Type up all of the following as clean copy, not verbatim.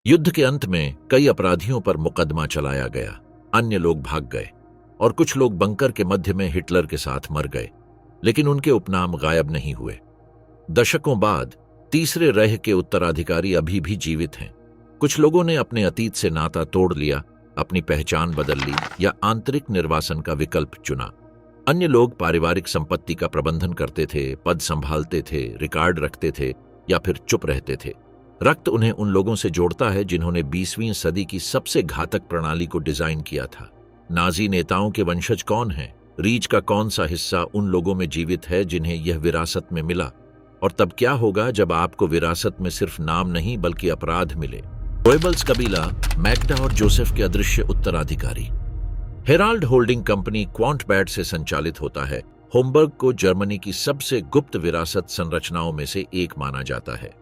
युद्ध के अंत में कई अपराधियों पर मुकदमा चलाया गया, अन्य लोग भाग गए और कुछ लोग बंकर के मध्य में हिटलर के साथ मर गए, लेकिन उनके उपनाम गायब नहीं हुए। दशकों बाद तीसरे रेह के उत्तराधिकारी अभी भी जीवित हैं। कुछ लोगों ने अपने अतीत से नाता तोड़ लिया, अपनी पहचान बदल ली या आंतरिक निर्वासन का विकल्प चुना। अन्य लोग पारिवारिक संपत्ति का प्रबंधन करते थे, पद संभालते थे, रिकॉर्ड रखते थे या फिर चुप रहते थे। रक्त उन्हें उन लोगों से जोड़ता है जिन्होंने 20वीं सदी की सबसे घातक प्रणाली को डिजाइन किया था। नाजी नेताओं के वंशज कौन हैं? रीच का कौन सा हिस्सा उन लोगों में जीवित है जिन्हें यह विरासत में मिला? और तब क्या होगा जब आपको विरासत में सिर्फ नाम नहीं बल्कि अपराध मिले? गोएबल्स कबीला, मैग्डा और जोसेफ के अदृश्य उत्तराधिकारी। हेराल्ड होल्डिंग कंपनी क्वांटबैट से संचालित होता है। होमबर्ग को जर्मनी की सबसे गुप्त विरासत संरचनाओं में से एक माना जाता है।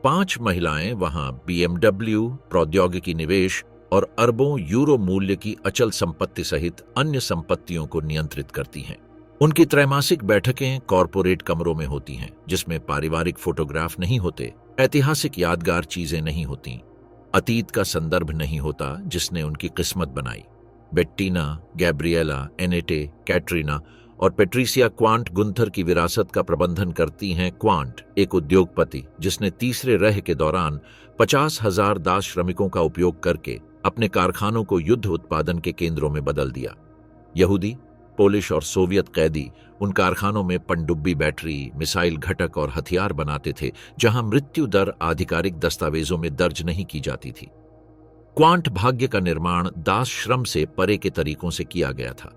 5 महिलाएं वहां BMW, प्रौद्योगिकी निवेश और अरबों यूरो मूल्य की अचल संपत्ति सहित अन्य संपत्तियों को नियंत्रित करती हैं। उनकी त्रैमासिक बैठकें कॉरपोरेट कमरों में होती हैं, जिसमें पारिवारिक फोटोग्राफ नहीं होते, ऐतिहासिक यादगार चीजें नहीं होती, अतीत का संदर्भ नहीं होता जिसने उनकी किस्मत बनाई। बेट्टीना, गैब्रिएला, एनेटे, कैटरीना और पेट्रिसिया क्वांट गुंथर की विरासत का प्रबंधन करती हैं। क्वांट एक उद्योगपति जिसने तीसरे रेह के दौरान 50,000 दास श्रमिकों का उपयोग करके अपने कारखानों को युद्ध उत्पादन के केंद्रों में बदल दिया। यहूदी, पोलिश और सोवियत कैदी उन कारखानों में पनडुब्बी बैटरी, मिसाइल घटक और हथियार बनाते थे, जहां मृत्यु दर आधिकारिक दस्तावेजों में दर्ज नहीं की जाती थी। क्वांट भाग्य का निर्माण दास श्रम से परे के तरीकों से किया गया था।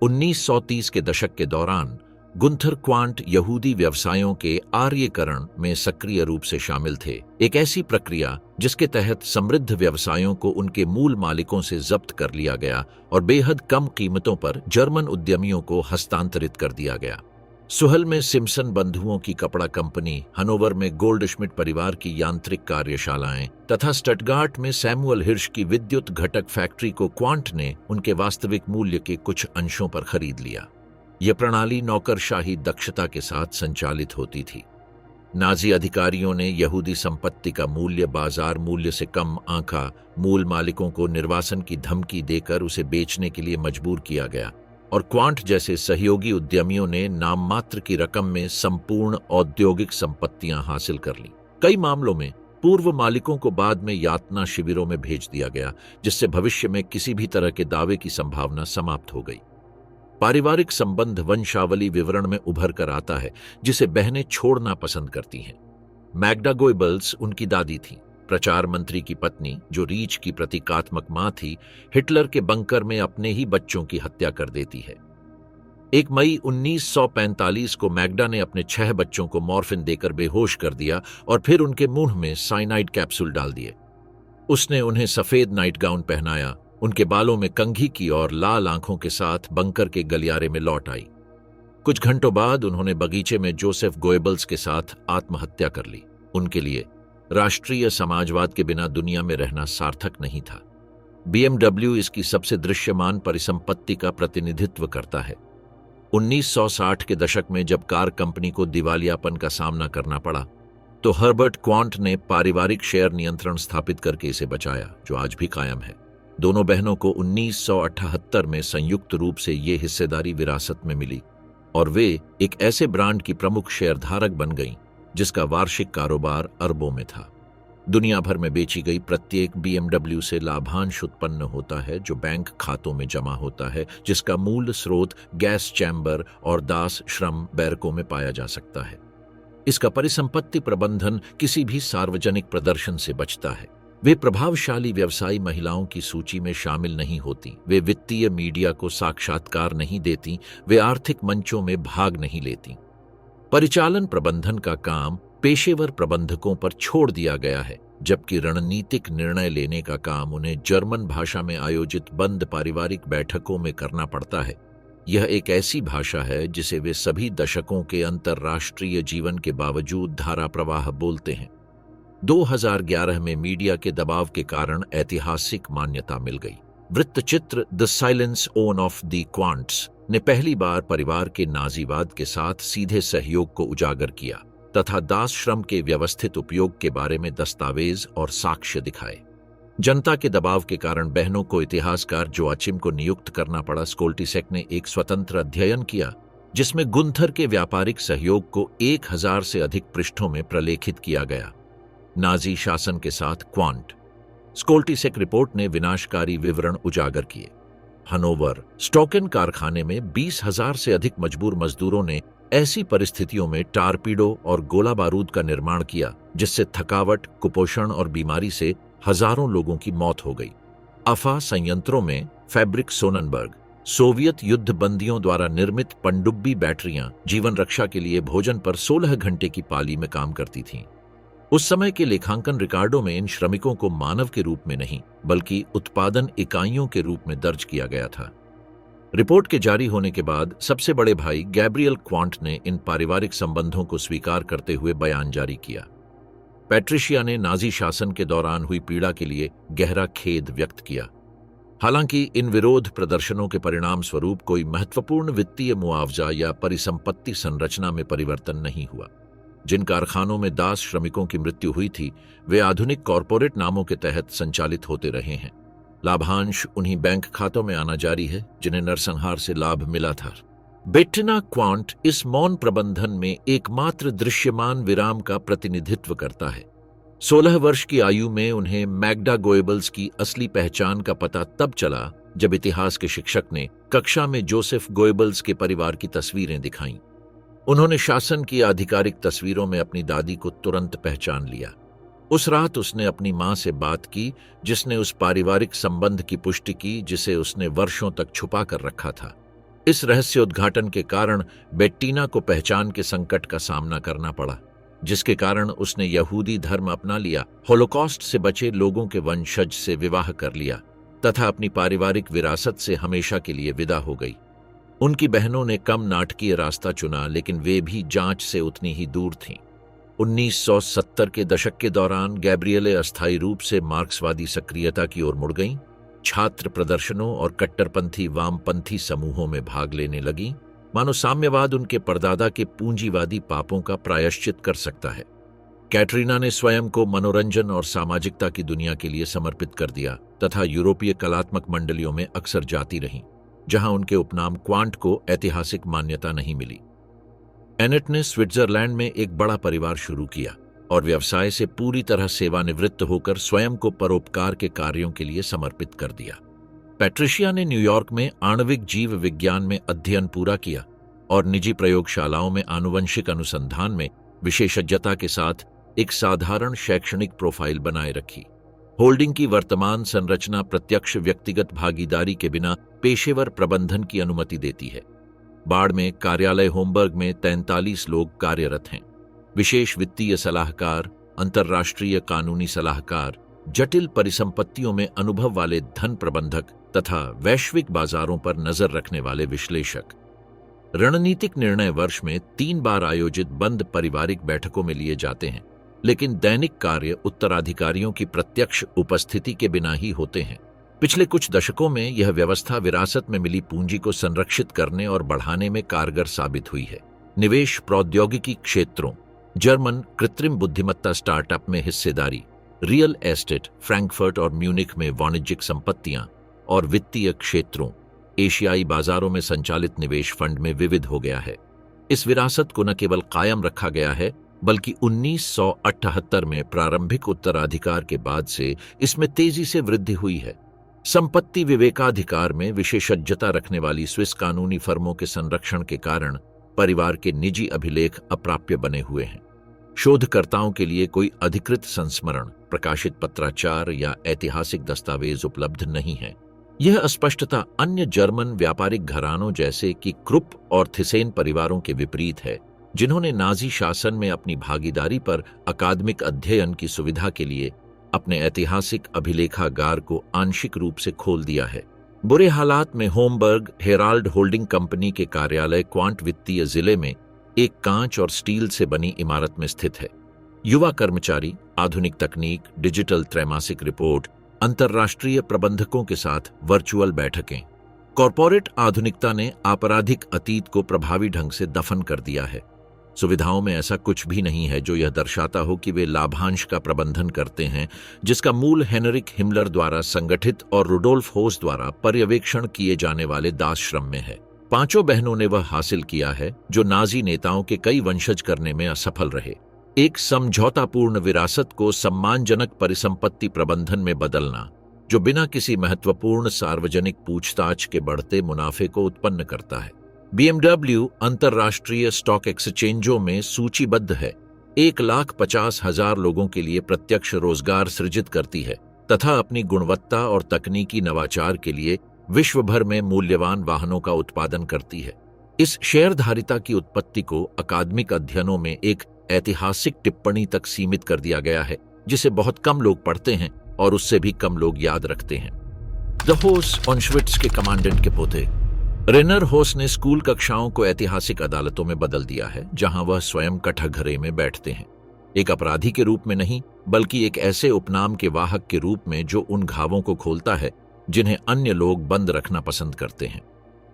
1930 के दशक के दौरान गुंथर क्वांट यहूदी व्यवसायों के आर्यीकरण में सक्रिय रूप से शामिल थे, एक ऐसी प्रक्रिया जिसके तहत समृद्ध व्यवसायों को उनके मूल मालिकों से जब्त कर लिया गया और बेहद कम कीमतों पर जर्मन उद्यमियों को हस्तांतरित कर दिया गया। सुहल में सिम्पसन बंधुओं की कपड़ा कंपनी, हनोवर में गोल्डश्मिट परिवार की यांत्रिक कार्यशालाएं तथा स्टटगार्ट में सैमुअल हिर्श की विद्युत घटक फैक्ट्री को क्वांट ने उनके वास्तविक मूल्य के कुछ अंशों पर खरीद लिया। यह प्रणाली नौकरशाही दक्षता के साथ संचालित होती थी। नाजी अधिकारियों ने यहूदी संपत्ति का मूल्य बाजार मूल्य से कम आंका, मूल मालिकों को निर्वासन की धमकी देकर उसे बेचने के लिए मजबूर किया गया और क्वांट जैसे सहयोगी उद्यमियों ने नाम मात्र की रकम में संपूर्ण औद्योगिक संपत्तियां हासिल कर ली। कई मामलों में पूर्व मालिकों को बाद में यातना शिविरों में भेज दिया गया, जिससे भविष्य में किसी भी तरह के दावे की संभावना समाप्त हो गई। पारिवारिक संबंध वंशावली विवरण में उभर कर आता है, जिसे बहनें छोड़ना पसंद करती हैं। मैग्डा गोएबल्स उनकी दादी थी, प्रचार मंत्री की पत्नी जो रीच की प्रतीकात्मक मां थी, हिटलर के बंकर में अपने ही बच्चों की हत्या कर देती है। 1 मई 1945 को मैग्डा ने अपने 6 बच्चों को मॉर्फिन देकर बेहोश कर दिया और फिर उनके मुंह में साइनाइड कैप्सूल डाल दिए। उसने उन्हें सफेद नाइट गाउन पहनाया, उनके बालों में कंघी की और लाल आंखों के साथ बंकर के गलियारे में लौट आई। कुछ घंटों बाद उन्होंने बगीचे में जोसेफ गोएबल्स के साथ आत्महत्या कर ली। उनके लिए राष्ट्रीय समाजवाद के बिना दुनिया में रहना सार्थक नहीं था। BMW इसकी सबसे दृश्यमान परिसंपत्ति का प्रतिनिधित्व करता है। 1960 के दशक में जब कार कंपनी को दिवालियापन का सामना करना पड़ा, तो हर्बर्ट क्वांट ने पारिवारिक शेयर नियंत्रण स्थापित करके इसे बचाया, जो आज भी कायम है। दोनों बहनों को 1978 में संयुक्त रूप से ये हिस्सेदारी विरासत में मिली और वे एक ऐसे ब्रांड की प्रमुख शेयरधारक बन गईं जिसका वार्षिक कारोबार अरबों में था। दुनिया भर में बेची गई प्रत्येक BMW से लाभांश उत्पन्न होता है, जो बैंक खातों में जमा होता है, जिसका मूल स्रोत गैस चैम्बर और दास श्रम बैरकों में पाया जा सकता है। इसका परिसंपत्ति प्रबंधन किसी भी सार्वजनिक प्रदर्शन से बचता है। वे प्रभावशाली व्यवसायी महिलाओं की सूची में शामिल नहीं होती, वे वित्तीय मीडिया को साक्षात्कार नहीं देती, वे आर्थिक मंचों में भाग नहीं लेती। परिचालन प्रबंधन का काम पेशेवर प्रबंधकों पर छोड़ दिया गया है, जबकि रणनीतिक निर्णय लेने का काम उन्हें जर्मन भाषा में आयोजित बंद पारिवारिक बैठकों में करना पड़ता है। यह एक ऐसी भाषा है जिसे वे सभी दशकों के अंतर्राष्ट्रीय जीवन के बावजूद धारा प्रवाह बोलते हैं। 2011 में मीडिया के दबाव के कारण ऐतिहासिक मान्यता मिल गई। वृत्तचित्र the silence own of the quants ने पहली बार परिवार के नाजीवाद के साथ सीधे सहयोग को उजागर किया। तथा दास श्रम के व्यवस्थित उपयोग के बारे में दस्तावेज और साक्ष्य दिखाए। जनता के दबाव के कारण बहनों को इतिहासकार जोआचिम को नियुक्त करना पड़ा। स्कोल्टिसेक ने एक स्वतंत्र अध्ययन किया जिसमें गुंथर के व्यापारिक सहयोग को 1000 से अधिक पृष्ठों में प्रलेखित किया गया। नाजी शासन के साथ क्वांट। स्कोल्टिसेक रिपोर्ट ने विनाशकारी विवरण उजागर किए। हनोवर स्टॉकेन कारखाने में 20,000 से अधिक मजबूर मजदूरों ने ऐसी परिस्थितियों में टारपीडो और गोला बारूद का निर्माण किया जिससे थकावट, कुपोषण और बीमारी से हजारों लोगों की मौत हो गई। अफा संयंत्रों में फैब्रिक सोननबर्ग सोवियत युद्ध बंदियों द्वारा निर्मित पनडुब्बी बैटरियां जीवन रक्षा के लिए भोजन पर 16 घंटे की पाली में काम करती थीं। उस समय के लेखांकन रिकॉर्डों में इन श्रमिकों को मानव के रूप में नहीं बल्कि उत्पादन इकाइयों के रूप में दर्ज किया गया था। रिपोर्ट के जारी होने के बाद सबसे बड़े भाई गैब्रियल क्वांट ने इन पारिवारिक संबंधों को स्वीकार करते हुए बयान जारी किया। पैट्रिशिया ने नाजी शासन के दौरान हुई पीड़ा के लिए गहरा खेद व्यक्त किया। हालांकि इन विरोध प्रदर्शनों के परिणाम स्वरूप कोई महत्वपूर्ण वित्तीय मुआवजा या परिसंपत्ति संरचना में परिवर्तन नहीं हुआ। जिन कारखानों में दास श्रमिकों की मृत्यु हुई थी वे आधुनिक कॉरपोरेट नामों के तहत संचालित होते रहे हैं। लाभांश उन्हीं बैंक खातों में आना जारी है जिन्हें नरसंहार से लाभ मिला था। बेट्टिना क्वांट इस मौन प्रबंधन में एकमात्र दृश्यमान विराम का प्रतिनिधित्व करता है। 16 वर्ष की आयु में उन्हें मैग्डा गोएबल्स की असली पहचान का पता तब चला जब इतिहास के शिक्षक ने कक्षा में जोसेफ गोएबल्स के परिवार की तस्वीरें दिखाईं। उन्होंने शासन की आधिकारिक तस्वीरों में अपनी दादी को तुरंत पहचान लिया। उस रात उसने अपनी मां से बात की जिसने उस पारिवारिक संबंध की पुष्टि की जिसे उसने वर्षों तक छुपा कर रखा था। इस रहस्योद्घाटन के कारण बेट्टिना को पहचान के संकट का सामना करना पड़ा, जिसके कारण उसने यहूदी धर्म अपना लिया, होलोकॉस्ट से बचे लोगों के वंशज से विवाह कर लिया तथा अपनी पारिवारिक विरासत से हमेशा के लिए विदा हो गई। उनकी बहनों ने कम नाटकीय रास्ता चुना लेकिन वे भी जांच से उतनी ही दूर थीं। 1970 के दशक के दौरान गैब्रिएले अस्थायी रूप से मार्क्सवादी सक्रियता की ओर मुड़ गईं, छात्र प्रदर्शनों और कट्टरपंथी वामपंथी समूहों में भाग लेने लगीं, मानो साम्यवाद उनके परदादा के पूंजीवादी पापों का प्रायश्चित कर सकता है। कैटरीना ने स्वयं को मनोरंजन और सामाजिकता की दुनिया के लिए समर्पित कर दिया तथा यूरोपीय कलात्मक मंडलियों में अक्सर जाती रहीं, जहां उनके उपनाम क्वांट को ऐतिहासिक मान्यता नहीं मिली। एनेट ने स्विट्जरलैंड में एक बड़ा परिवार शुरू किया और व्यवसाय से पूरी तरह सेवानिवृत्त होकर स्वयं को परोपकार के कार्यों के लिए समर्पित कर दिया। पैट्रिशिया ने न्यूयॉर्क में आणविक जीव विज्ञान में अध्ययन पूरा किया और निजी प्रयोगशालाओं में आनुवंशिक अनुसंधान में विशेषज्ञता के साथ एक साधारण शैक्षणिक प्रोफाइल बनाए रखी। होल्डिंग की वर्तमान संरचना प्रत्यक्ष व्यक्तिगत भागीदारी के बिना पेशेवर प्रबंधन की अनुमति देती है। बाड़ में कार्यालय होमबर्ग में 43 लोग कार्यरत हैं। विशेष वित्तीय सलाहकार, अंतर्राष्ट्रीय कानूनी सलाहकार, जटिल परिसंपत्तियों में अनुभव वाले धन प्रबंधक तथा वैश्विक बाजारों पर नजर रखने वाले विश्लेषक। रणनीतिक निर्णय वर्ष में 3 बार आयोजित बंद पारिवारिक बैठकों में लिए जाते हैं, लेकिन दैनिक कार्य उत्तराधिकारियों की प्रत्यक्ष उपस्थिति के बिना ही होते हैं। पिछले कुछ दशकों में यह व्यवस्था विरासत में मिली पूंजी को संरक्षित करने और बढ़ाने में कारगर साबित हुई है। निवेश प्रौद्योगिकी क्षेत्रों, जर्मन कृत्रिम बुद्धिमत्ता स्टार्टअप में हिस्सेदारी, रियल एस्टेट, फ्रैंकफर्ट और म्यूनिख में वाणिज्यिक संपत्तियां और वित्तीय क्षेत्रों, एशियाई बाजारों में संचालित निवेश फंड में विविध हो गया है। इस विरासत को न केवल कायम रखा गया है बल्कि 1978 में प्रारंभिक उत्तराधिकार के बाद से इसमें तेजी से वृद्धि हुई है। संपत्ति विवेकाधिकार में विशेषज्ञता रखने वाली स्विस कानूनी फर्मों के संरक्षण के कारण परिवार के निजी अभिलेख अप्राप्य बने हुए हैं। शोधकर्ताओं के लिए कोई अधिकृत संस्मरण, प्रकाशित पत्राचार या ऐतिहासिक दस्तावेज उपलब्ध नहीं है। यह अस्पष्टता अन्य जर्मन व्यापारिक घरानों जैसे कि क्रुप और थिसेन परिवारों के विपरीत है, जिन्होंने नाजी शासन में अपनी भागीदारी पर अकादमिक अध्ययन की सुविधा के लिए अपने ऐतिहासिक अभिलेखागार को आंशिक रूप से खोल दिया है। बुरे हालात में होमबर्ग हेराल्ड होल्डिंग कंपनी के कार्यालय क्वांट वित्तीय जिले में एक कांच और स्टील से बनी इमारत में स्थित है। युवा कर्मचारी, आधुनिक तकनीक, डिजिटल त्रैमासिक रिपोर्ट, अंतर्राष्ट्रीय प्रबंधकों के साथ वर्चुअल बैठकें। कॉरपोरेट आधुनिकता ने आपराधिक अतीत को प्रभावी ढंग से दफन कर दिया है। सुविधाओं में ऐसा कुछ भी नहीं है जो यह दर्शाता हो कि वे लाभांश का प्रबंधन करते हैं, जिसका मूल हेनरिक हिमलर द्वारा संगठित और रुडोल्फ होस द्वारा पर्यवेक्षण किए जाने वाले दासश्रम में है। पांचों बहनों ने वह हासिल किया है जो नाजी नेताओं के कई वंशज करने में असफल रहे, एक समझौतापूर्ण विरासत को सम्मानजनक परिसंपत्ति प्रबंधन में बदलना, जो बिना किसी महत्वपूर्ण सार्वजनिक पूछताछ के बढ़ते मुनाफे को उत्पन्न करता है। BMW अंतर्राष्ट्रीय स्टॉक एक्सचेंजों में सूचीबद्ध है, 1,50,000 लोगों के लिए प्रत्यक्ष रोजगार सृजित करती है तथा अपनी गुणवत्ता और तकनीकी नवाचार के लिए विश्व भर में मूल्यवान वाहनों का उत्पादन करती है। इस शेयरधारिता की उत्पत्ति को अकादमिक अध्ययनों में एक ऐतिहासिक टिप्पणी तक सीमित कर दिया गया है, जिसे बहुत कम लोग पढ़ते हैं और उससे भी कम लोग याद रखते हैं। द होस ऑनश्विट्स के कमांडेंट के पोते रेनर होस ने स्कूल कक्षाओं को ऐतिहासिक अदालतों में बदल दिया है, जहां वह स्वयं कठघरे में बैठते हैं, एक अपराधी के रूप में नहीं, बल्कि एक ऐसे उपनाम के वाहक के रूप में जो उन घावों को खोलता है जिन्हें अन्य लोग बंद रखना पसंद करते हैं।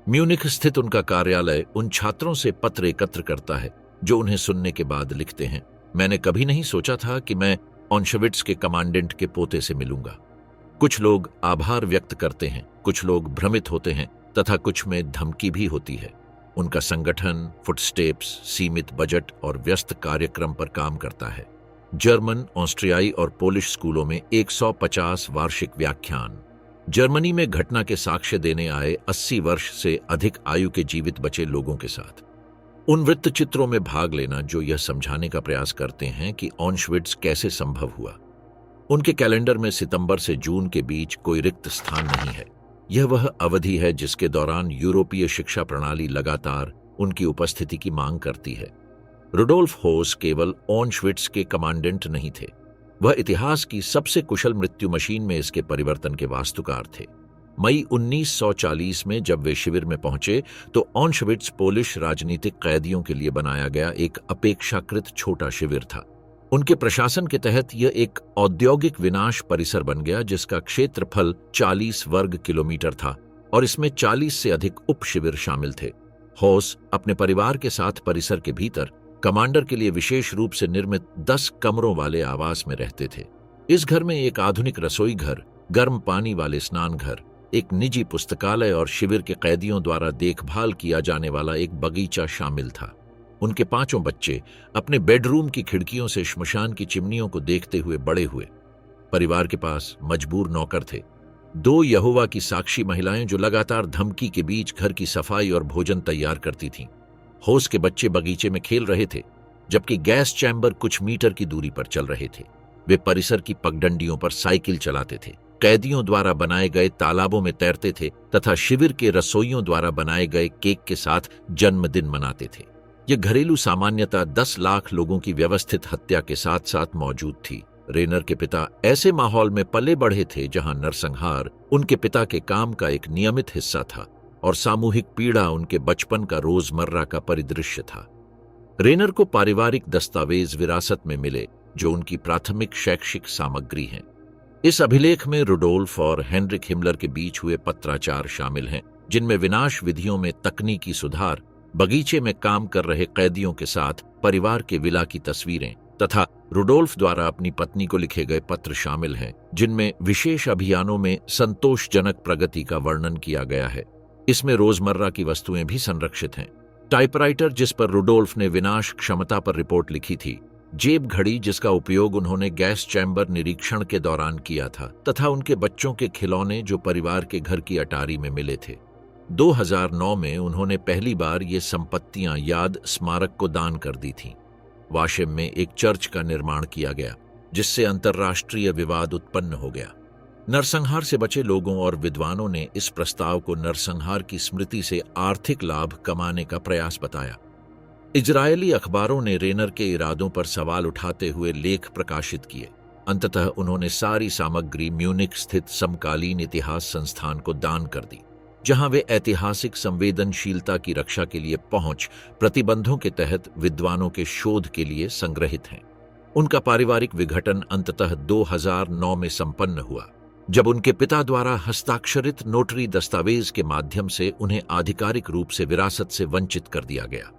म्यूनिख स्थित उनका कार्यालय उन छात्रों से पत्र एकत्र करता है जो उन्हें सुनने के बाद लिखते हैं, मैंने कभी नहीं सोचा था कि मैं ऑनश्विट्स के कमांडेंट के पोते से मिलूंगा। कुछ लोग आभार व्यक्त करते हैं, कुछ लोग भ्रमित होते हैं तथा कुछ में धमकी भी होती है। उनका संगठन फुटस्टेप्स, सीमित बजट और व्यस्त कार्यक्रम पर काम करता है। जर्मन, ऑस्ट्रियाई और पोलिश स्कूलों में 150 वार्षिक व्याख्यान, जर्मनी में घटना के साक्ष्य देने आए 80 वर्ष से अधिक आयु के जीवित बचे लोगों के साथ उन वृत्तचित्रों में भाग लेना जो यह समझाने का प्रयास करते हैं कि ऑनश्विट्स कैसे संभव हुआ। उनके कैलेंडर में सितंबर से जून के बीच कोई रिक्त स्थान नहीं है। यह वह अवधि है जिसके दौरान यूरोपीय शिक्षा प्रणाली लगातार उनकी उपस्थिति की मांग करती है। रुडोल्फ होस केवल ऑनश्विट्स के कमांडेंट नहीं थे, वह इतिहास की सबसे कुशल मृत्यु मशीन में इसके परिवर्तन के वास्तुकार थे। मई 1940 में जब वे शिविर में पहुंचे तो ऑनश्विट्स पोलिश राजनीतिक कैदियों के लिए बनाया गया एक अपेक्षाकृत छोटा शिविर था। उनके प्रशासन के तहत यह एक औद्योगिक विनाश परिसर बन गया जिसका क्षेत्रफल 40 वर्ग किलोमीटर था और इसमें 40 से अधिक उप शिविर शामिल थे। होस अपने परिवार के साथ परिसर के भीतर कमांडर के लिए विशेष रूप से निर्मित 10 कमरों वाले आवास में रहते थे। इस घर में एक आधुनिक रसोई घर, गर्म पानी वाले स्नान घर, एक निजी पुस्तकालय और शिविर के कैदियों द्वारा देखभाल किया जाने वाला एक बगीचा शामिल था। उनके 5 बच्चे अपने बेडरूम की खिड़कियों से श्मशान की चिमनियों को देखते हुए बड़े हुए। परिवार के पास मजबूर नौकर थे, 2 यहोवा की साक्षी महिलाएं जो लगातार धमकी के बीच घर की सफाई और भोजन तैयार करती थीं। होस के बच्चे बगीचे में खेल रहे थे, जबकि गैस चैम्बर कुछ मीटर की दूरी पर चल रहे थे। वे परिसर की पगडंडियों पर साइकिल चलाते थे, कैदियों द्वारा बनाए गए तालाबों में तैरते थे तथा शिविर के रसोइयों द्वारा बनाए गए केक के साथ जन्मदिन मनाते थे। यह घरेलू सामान्यता 10 लाख लोगों की व्यवस्थित हत्या के साथ साथ मौजूद थी। रेनर के पिता ऐसे माहौल में पले बढ़े थे जहां नरसंहार उनके पिता के काम का एक नियमित हिस्सा था और सामूहिक पीड़ा उनके बचपन का रोजमर्रा का परिदृश्य था। रेनर को पारिवारिक दस्तावेज विरासत में मिले जो उनकी प्राथमिक शैक्षिक सामग्री हैं। इस अभिलेख में रुडोल्फ और हेनरिक हिमलर के बीच हुए पत्राचार शामिल हैं, जिनमें विनाश विधियों में तकनीकी सुधार, बगीचे में काम कर रहे कैदियों के साथ परिवार के विला की तस्वीरें तथा रुडोल्फ द्वारा अपनी पत्नी को लिखे गए पत्र शामिल हैं, जिनमें विशेष अभियानों में संतोषजनक प्रगति का वर्णन किया गया है। इसमें रोजमर्रा की वस्तुएं भी संरक्षित हैं। टाइपराइटर जिस पर रुडोल्फ ने विनाश क्षमता पर रिपोर्ट लिखी थी, जेब घड़ी जिसका उपयोग उन्होंने गैस चैम्बर निरीक्षण के दौरान किया था, तथा उनके बच्चों के खिलौने जो परिवार के घर की अटारी में मिले थे। 2009 में उन्होंने पहली बार ये संपत्तियां याद स्मारक को दान कर दी थीं। वाशिम में एक चर्च का निर्माण किया गया, जिससे अंतर्राष्ट्रीय विवाद उत्पन्न हो गया। नरसंहार से बचे लोगों और विद्वानों ने इस प्रस्ताव को नरसंहार की स्मृति से आर्थिक लाभ कमाने का प्रयास बताया। इजरायली अखबारों ने रेनर के इरादों पर सवाल उठाते हुए लेख प्रकाशित किए। अंततः उन्होंने सारी सामग्री म्यूनिख स्थित समकालीन इतिहास संस्थान को दान कर दी, जहां वे ऐतिहासिक संवेदनशीलता की रक्षा के लिए पहुंच प्रतिबंधों के तहत विद्वानों के शोध के लिए संग्रहित हैं। उनका पारिवारिक विघटन अंततः 2009 में संपन्न हुआ, जब उनके पिता द्वारा हस्ताक्षरित नोटरी दस्तावेज के माध्यम से उन्हें आधिकारिक रूप से विरासत से वंचित कर दिया गया।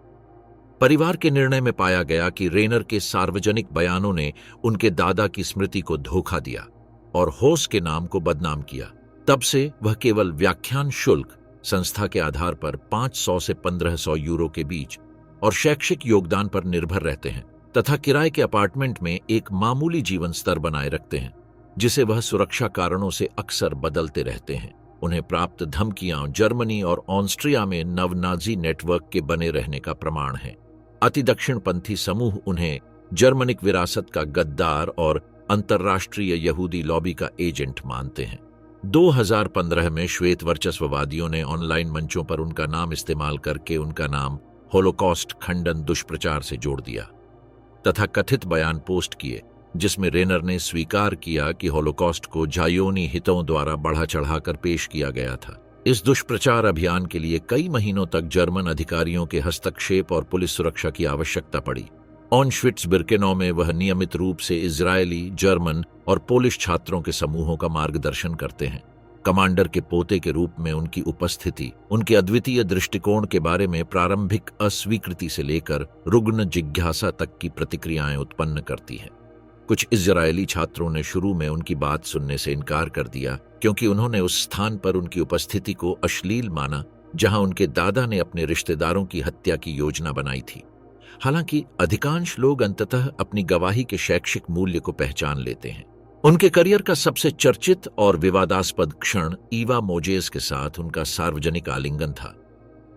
परिवार के निर्णय में पाया गया कि रेनर के सार्वजनिक बयानों ने उनके दादा की स्मृति को धोखा दिया और होस के नाम को बदनाम किया। तब से वह केवल व्याख्यान शुल्क संस्था के आधार पर 500 से 1500 यूरो के बीच और शैक्षिक योगदान पर निर्भर रहते हैं तथा किराए के अपार्टमेंट में एक मामूली जीवन स्तर बनाए रखते हैं, जिसे वह सुरक्षा कारणों से अक्सर बदलते रहते हैं। उन्हें प्राप्त धमकियां जर्मनी और ऑस्ट्रिया में नवनाजी नेटवर्क के बने रहने का प्रमाण है। अति दक्षिणपंथी समूह उन्हें जर्मनिक विरासत का गद्दार और अंतर्राष्ट्रीय यहूदी लॉबी का एजेंट मानते हैं। 2015 में श्वेत वर्चस्ववादियों ने ऑनलाइन मंचों पर उनका नाम इस्तेमाल करके उनका नाम होलोकॉस्ट खंडन दुष्प्रचार से जोड़ दिया तथा कथित बयान पोस्ट किए, जिसमें रेनर ने स्वीकार किया कि होलोकॉस्ट को जायोनी हितों द्वारा बढ़ा चढ़ाकर पेश किया गया था। इस दुष्प्रचार अभियान के लिए कई महीनों तक जर्मन अधिकारियों के हस्तक्षेप और पुलिस सुरक्षा की आवश्यकता पड़ी। ऑश्विट्ज़ बिर्केनौ में वह नियमित रूप से इजरायली, जर्मन और पोलिश छात्रों के समूहों का मार्गदर्शन करते हैं। कमांडर के पोते के रूप में उनकी उपस्थिति उनके अद्वितीय दृष्टिकोण के बारे में प्रारंभिक अस्वीकृति से लेकर रुग्ण जिज्ञासा तक की प्रतिक्रियाएं उत्पन्न करती है। कुछ इजरायली छात्रों ने शुरू में उनकी बात सुनने से इनकार कर दिया क्योंकि उन्होंने उस स्थान पर उनकी उपस्थिति को अश्लील माना जहां उनके दादा ने अपने रिश्तेदारों की हत्या की योजना बनाई थी। हालांकि अधिकांश लोग अंततः अपनी गवाही के शैक्षिक मूल्य को पहचान लेते हैं। उनके करियर का सबसे चर्चित और विवादास्पद क्षण ईवा मोजेस के साथ उनका सार्वजनिक आलिंगन था।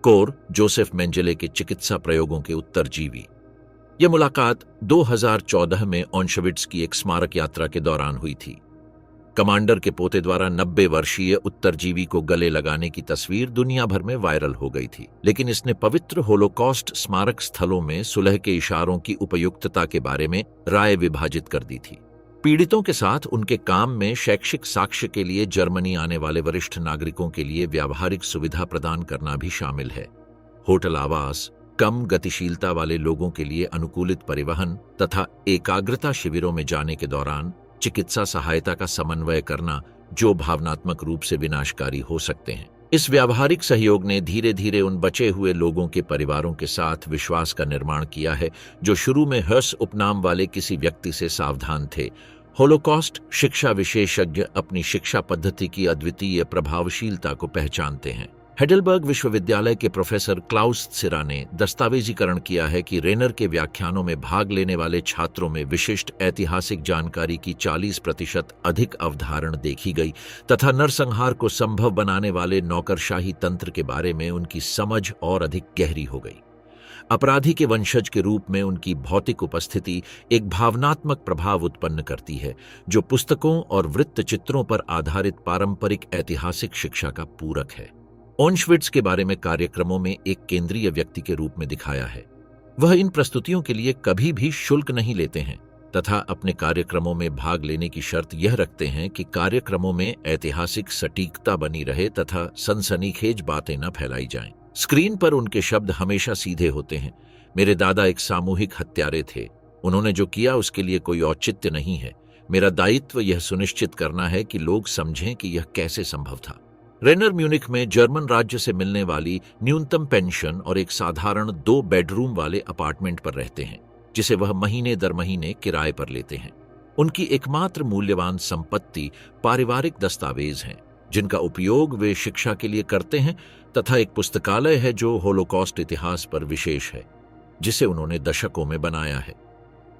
कोर जोसेफ मेंजेले के चिकित्सा प्रयोगों के उत्तरजीवी। यह मुलाकात 2014 में ऑश्विट्ज़ की एक स्मारक यात्रा के दौरान हुई थी। कमांडर के पोते द्वारा 90 वर्षीय उत्तरजीवी को गले लगाने की तस्वीर दुनिया भर में वायरल हो गई थी, लेकिन इसने पवित्र होलोकॉस्ट स्मारक स्थलों में सुलह के इशारों की उपयुक्तता के बारे में राय विभाजित कर दी थी। पीड़ितों के साथ उनके काम में शैक्षिक साक्ष्य के लिए जर्मनी आने वाले वरिष्ठ नागरिकों के लिए व्यावहारिक सुविधा प्रदान करना भी शामिल है। होटल आवास, कम गतिशीलता वाले लोगों के लिए अनुकूलित परिवहन तथा एकाग्रता शिविरों में जाने के दौरान चिकित्सा सहायता का समन्वय करना, जो भावनात्मक रूप से विनाशकारी हो सकते हैं। इस व्यावहारिक सहयोग ने धीरे धीरे उन बचे हुए लोगों के परिवारों के साथ विश्वास का निर्माण किया है जो शुरू में हर्स उपनाम वाले किसी व्यक्ति से सावधान थे। होलोकॉस्ट शिक्षा विशेषज्ञ अपनी शिक्षा पद्धति की अद्वितीय प्रभावशीलता को पहचानते हैं। हेडेलबर्ग विश्वविद्यालय के प्रोफेसर क्लाउस त्सिरा ने दस्तावेजीकरण किया है कि रेनर के व्याख्यानों में भाग लेने वाले छात्रों में विशिष्ट ऐतिहासिक जानकारी की 40% अधिक अवधारण देखी गई तथा नरसंहार को संभव बनाने वाले नौकरशाही तंत्र के बारे में उनकी समझ और अधिक गहरी हो गई। अपराधी के वंशज के रूप में उनकी भौतिक उपस्थिति एक भावनात्मक प्रभाव उत्पन्न करती है जो पुस्तकों और वृत्तचित्रों पर आधारित पारंपरिक ऐतिहासिक शिक्षा का पूरक है। ऑश्विट्ज़ के बारे में कार्यक्रमों में एक केंद्रीय व्यक्ति के रूप में दिखाया है। वह इन प्रस्तुतियों के लिए कभी भी शुल्क नहीं लेते हैं तथा अपने कार्यक्रमों में भाग लेने की शर्त यह रखते हैं कि कार्यक्रमों में ऐतिहासिक सटीकता बनी रहे तथा सनसनीखेज बातें न फैलाई जाएं। स्क्रीन पर उनके शब्द हमेशा सीधे होते हैं। मेरे दादा एक सामूहिक हत्यारे थे। उन्होंने जो किया उसके लिए कोई औचित्य नहीं है। मेरा दायित्व यह सुनिश्चित करना है कि लोग समझें कि यह कैसे संभव था। रेनर म्यूनिख में जर्मन राज्य से मिलने वाली न्यूनतम पेंशन और एक साधारण 2 बेडरूम वाले अपार्टमेंट पर रहते हैं, जिसे वह महीने दर महीने किराए पर लेते हैं। उनकी एकमात्र मूल्यवान संपत्ति पारिवारिक दस्तावेज हैं, जिनका उपयोग वे शिक्षा के लिए करते हैं तथा एक पुस्तकालय है जो होलोकॉस्ट इतिहास पर विशेष है, जिसे उन्होंने दशकों में बनाया है।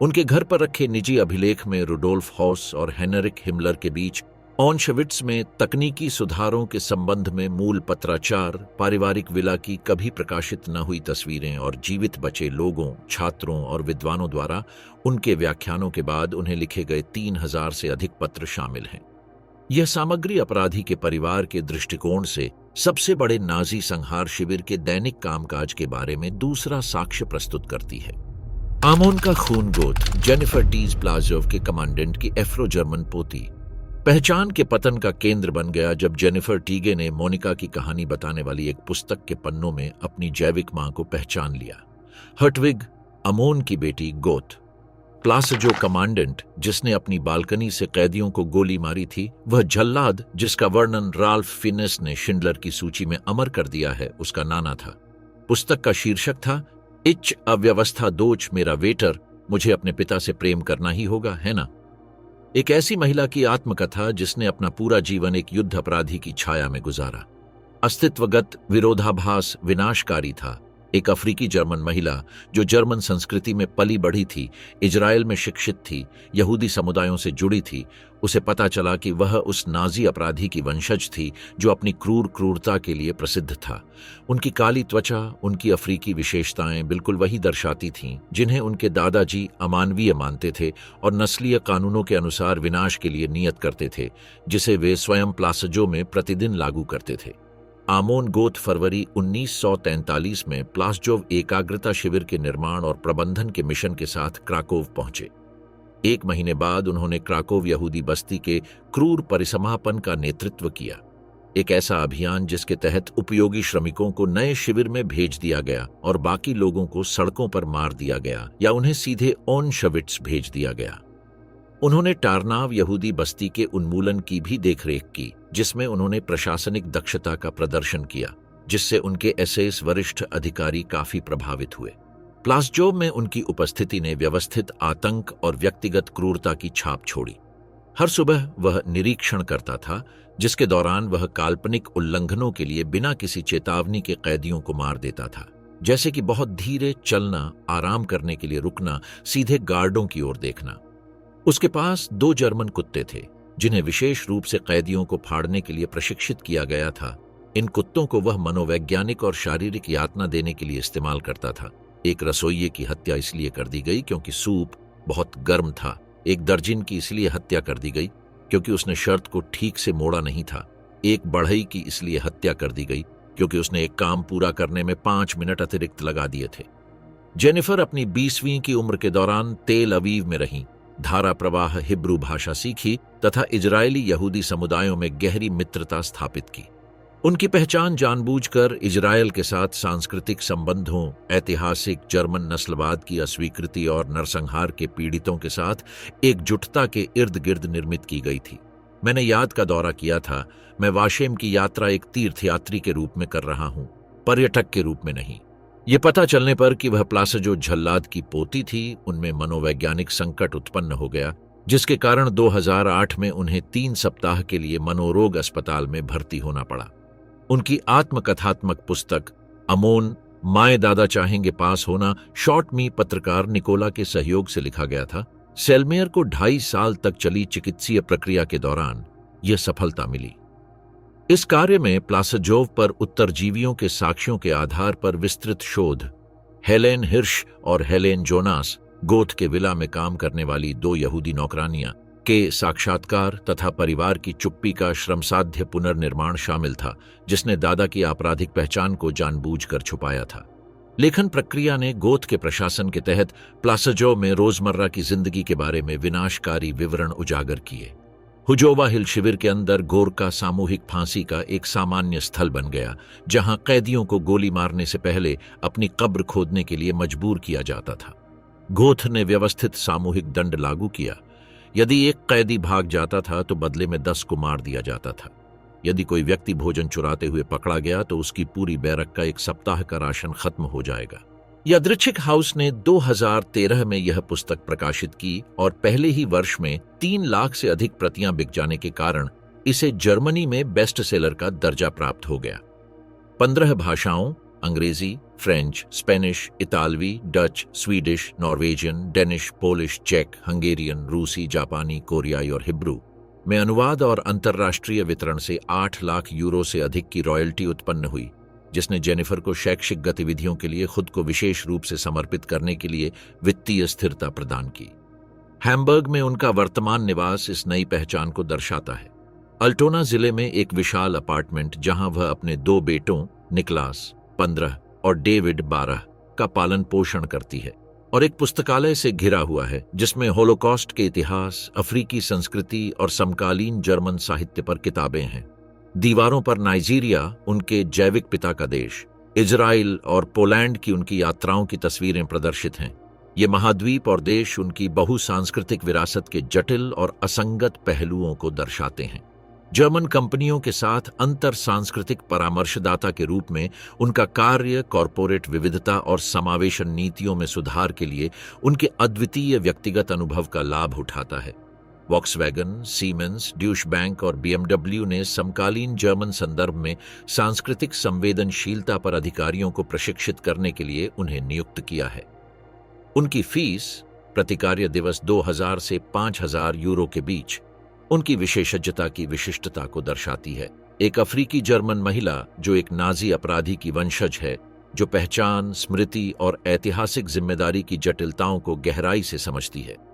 उनके घर पर रखे निजी अभिलेख में रुडोल्फ हॉस और हेनरिक हिमलर के बीच ऑश्विट्ज़ में तकनीकी सुधारों के संबंध में मूल पत्राचार, पारिवारिक विला की कभी प्रकाशित न हुई तस्वीरें और जीवित बचे लोगों, छात्रों और विद्वानों द्वारा उनके व्याख्यानों के बाद उन्हें लिखे गए 3000 से अधिक पत्र शामिल हैं। यह सामग्री अपराधी के परिवार के दृष्टिकोण से सबसे बड़े नाजी संहार शिविर के दैनिक कामकाज के बारे में दूसरा साक्ष्य प्रस्तुत करती है। आमोन का खून गोत जेनिफर टीज प्लाजोव के कमांडेंट की एफ्रो जर्मन पोती पहचान के पतन का केंद्र बन गया जब जेनिफर टीगे ने मोनिका की कहानी बताने वाली एक पुस्तक के पन्नों में अपनी जैविक मां को पहचान लिया। हर्टविग, अमोन की बेटी गोथ। प्लासजो कमांडेंट जिसने अपनी बालकनी से कैदियों को गोली मारी थी, वह जल्लाद जिसका वर्णन राल्फ फिनेस ने शिंडलर की सूची में अमर कर दिया है, उसका नाना था। पुस्तक का शीर्षक था इच अव्यवस्था दोच मेरा वेटर, मुझे अपने पिता से प्रेम करना ही होगा, है ना? एक ऐसी महिला की आत्मकथा जिसने अपना पूरा जीवन एक युद्ध अपराधी की छाया में गुजारा। अस्तित्वगत विरोधाभास विनाशकारी था। एक अफ्रीकी जर्मन महिला जो जर्मन संस्कृति में पली बढ़ी थी, इजराइल में शिक्षित थी, यहूदी समुदायों से जुड़ी थी, उसे पता चला कि वह उस नाजी अपराधी की वंशज थी जो अपनी क्रूरता के लिए प्रसिद्ध था। उनकी काली त्वचा, उनकी अफ्रीकी विशेषताएं बिल्कुल वही दर्शाती थीं जिन्हें उनके दादाजी अमानवीय मानते थे और नस्लीय कानूनों के अनुसार विनाश के लिए नियत करते थे, जिसे वे स्वयं प्लासजो में प्रतिदिन लागू करते थे। आमोन गोथ फरवरी 1943 में प्लासजोव एकाग्रता शिविर के निर्माण और प्रबंधन के मिशन के साथ क्राकोव पहुंचे। एक महीने बाद उन्होंने क्राकोव यहूदी बस्ती के क्रूर परिसमापन का नेतृत्व किया, एक ऐसा अभियान जिसके तहत उपयोगी श्रमिकों को नए शिविर में भेज दिया गया और बाकी लोगों को सड़कों पर मार दिया गया या उन्हें सीधे ऑनशविट्स भेज दिया गया। उन्होंने टारनाव यहूदी बस्ती के उन्मूलन की भी देखरेख की, जिसमें उन्होंने प्रशासनिक दक्षता का प्रदर्शन किया, जिससे उनके एसएस वरिष्ठ अधिकारी काफी प्रभावित हुए। प्लासजोव में उनकी उपस्थिति ने व्यवस्थित आतंक और व्यक्तिगत क्रूरता की छाप छोड़ी। हर सुबह वह निरीक्षण करता था, जिसके दौरान वह काल्पनिक उल्लंघनों के लिए बिना किसी चेतावनी के कैदियों को मार देता था, जैसे कि बहुत धीरे चलना, आराम करने के लिए रुकना, सीधे गार्डों की ओर देखना। उसके पास 2 जर्मन कुत्ते थे जिन्हें विशेष रूप से कैदियों को फाड़ने के लिए प्रशिक्षित किया गया था। इन कुत्तों को वह मनोवैज्ञानिक और शारीरिक यातना देने के लिए इस्तेमाल करता था। एक रसोइये की हत्या इसलिए कर दी गई क्योंकि सूप बहुत गर्म था। एक दर्जिन की इसलिए हत्या कर दी गई क्योंकि उसने शर्त को ठीक से मोड़ा नहीं था। एक बढ़ई की इसलिए हत्या कर दी गई क्योंकि उसने एक काम पूरा करने में 5 मिनट अतिरिक्त लगा दिए थे। जेनिफर अपनी 20वीं की उम्र के दौरान तेल अवीव में रही, धारा प्रवाह हिब्रू भाषा सीखी तथा इजरायली यहूदी समुदायों में गहरी मित्रता स्थापित की। उनकी पहचान जानबूझकर इजरायल के साथ सांस्कृतिक संबंधों, ऐतिहासिक जर्मन नस्लवाद की अस्वीकृति और नरसंहार के पीड़ितों के साथ एकजुटता के इर्द गिर्द निर्मित की गई थी। मैंने याद का दौरा किया था। मैं वाशेम की यात्रा एक तीर्थयात्री के रूप में कर रहा हूं, पर्यटक के रूप में नहीं। ये पता चलने पर कि वह प्लासजो झल्लाद की पोती थी, उनमें मनोवैज्ञानिक संकट उत्पन्न हो गया, जिसके कारण 2008 में उन्हें 3 सप्ताह के लिए मनोरोग अस्पताल में भर्ती होना पड़ा। उनकी आत्मकथात्मक पुस्तक अमोन माए दादा चाहेंगे पास होना शॉर्ट मी पत्रकार निकोला के सहयोग से लिखा गया था। सेल्मेयर को 2.5 साल तक चली चिकित्सीय प्रक्रिया के दौरान यह सफलता मिली। इस कार्य में प्लासजोव पर उत्तरजीवियों के साक्ष्यों के आधार पर विस्तृत शोध, हेलेन हिर्श और हेलेन जोनास, गोथ के विला में काम करने वाली 2 यहूदी नौकरानियां, के साक्षात्कार तथा परिवार की चुप्पी का श्रमसाध्य पुनर्निर्माण शामिल था, जिसने दादा की आपराधिक पहचान को जानबूझकर छुपाया था। लेखन प्रक्रिया ने गोथ के प्रशासन के तहत प्लासजो में रोजमर्रा की जिंदगी के बारे में विनाशकारी विवरण उजागर किए। हुजोवा हिल शिविर के अंदर गोरका सामूहिक फांसी का एक सामान्य स्थल बन गया, जहां कैदियों को गोली मारने से पहले अपनी कब्र खोदने के लिए मजबूर किया जाता था। गोथ ने व्यवस्थित सामूहिक दंड लागू किया। यदि एक कैदी भाग जाता था तो बदले में 10 को मार दिया जाता था। यदि कोई व्यक्ति भोजन चुराते हुए पकड़ा गया तो उसकी पूरी बैरक का 1 सप्ताह का राशन खत्म हो जाएगा। यादृच्छिक हाउस ने 2013 में यह पुस्तक प्रकाशित की और पहले ही वर्ष में 3 लाख से अधिक प्रतियां बिक जाने के कारण इसे जर्मनी में बेस्ट सेलर का दर्जा प्राप्त हो गया। 15 भाषाओं अंग्रेजी, फ्रेंच, स्पेनिश, इतालवी, Dutch, Swedish, Norwegian, Danish, Polish, चेक, हंगेरियन, रूसी, जापानी, कोरियाई और हिब्रू में अनुवाद और अंतर्राष्ट्रीय वितरण से 8 लाख यूरो से अधिक की रॉयल्टी उत्पन्न हुई, जिसने जेनिफर को शैक्षिक गतिविधियों के लिए खुद को विशेष रूप से समर्पित करने के लिए वित्तीय स्थिरता प्रदान की। हैम्बर्ग में उनका वर्तमान निवास इस नई पहचान को दर्शाता है। अल्टोना जिले में एक विशाल अपार्टमेंट जहां वह अपने 2 बेटों निकलास 15 और डेविड 12 का पालन पोषण करती है, और एक पुस्तकालय से घिरा हुआ है जिसमें होलोकॉस्ट के इतिहास, अफ्रीकी संस्कृति और समकालीन जर्मन साहित्य पर किताबें हैं। दीवारों पर नाइजीरिया, उनके जैविक पिता का देश, इजराइल और पोलैंड की उनकी यात्राओं की तस्वीरें प्रदर्शित हैं। ये महाद्वीप और देश उनकी बहुसांस्कृतिक विरासत के जटिल और असंगत पहलुओं को दर्शाते हैं। जर्मन कंपनियों के साथ अंतर सांस्कृतिक परामर्शदाता के रूप में उनका कार्य कॉरपोरेट विविधता और समावेशन नीतियों में सुधार के लिए उनके अद्वितीय व्यक्तिगत अनुभव का लाभ उठाता है। वॉक्सवैगन, सीमेंस, ड्यूश बैंक और बीएमडब्ल्यू ने समकालीन जर्मन संदर्भ में सांस्कृतिक संवेदनशीलता पर अधिकारियों को प्रशिक्षित करने के लिए उन्हें नियुक्त किया है। उनकी फीस प्रति कार्य दिवस 2000 से 5000 यूरो के बीच उनकी विशेषज्ञता की विशिष्टता को दर्शाती है। एक अफ्रीकी जर्मन महिला जो एक नाजी अपराधी की वंशज है, जो पहचान, स्मृति और ऐतिहासिक जिम्मेदारी की जटिलताओं को गहराई से समझती है।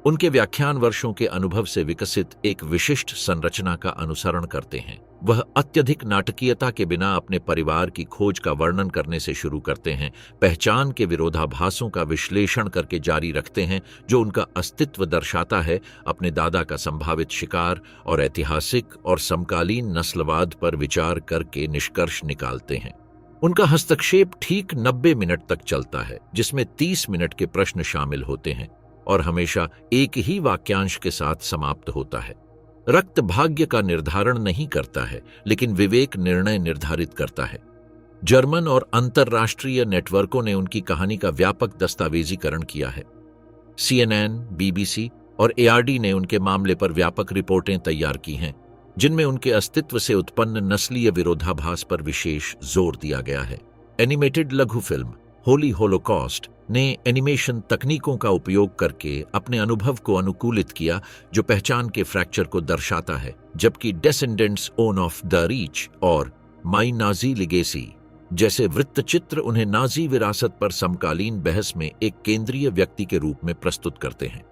उनके व्याख्यान वर्षों के अनुभव से विकसित एक विशिष्ट संरचना का अनुसरण करते हैं। वह अत्यधिक नाटकीयता के बिना अपने परिवार की खोज का वर्णन करने से शुरू करते हैं, पहचान के विरोधाभासों का विश्लेषण करके जारी रखते हैं जो उनका अस्तित्व दर्शाता है, अपने दादा का संभावित शिकार और ऐतिहासिक और समकालीन नस्लवाद पर विचार करके निष्कर्ष निकालते हैं। उनका हस्तक्षेप ठीक 90 मिनट तक चलता है, जिसमें 30 मिनट के प्रश्न शामिल होते हैं और हमेशा एक ही वाक्यांश के साथ समाप्त होता है। रक्त भाग्य का निर्धारण नहीं करता है, लेकिन विवेक निर्णय निर्धारित करता है। जर्मन और अंतर्राष्ट्रीय नेटवर्कों ने उनकी कहानी का व्यापक दस्तावेजीकरण किया है। CNN, BBC और ARD ने उनके मामले पर व्यापक रिपोर्टें तैयार की हैं, जिनमें उनके अस्तित्व से उत्पन्न नस्लीय विरोधाभास पर विशेष जोर दिया गया है। एनिमेटेड लघु फिल्म होली होलोकॉस्ट ने एनिमेशन तकनीकों का उपयोग करके अपने अनुभव को अनुकूलित किया, जो पहचान के फ्रैक्चर को दर्शाता है, जबकि डेसेंडेंट्स ओन ऑफ द रीच और माई नाजी लिगेसी जैसे वृत्तचित्र उन्हें नाजी विरासत पर समकालीन बहस में एक केंद्रीय व्यक्ति के रूप में प्रस्तुत करते हैं।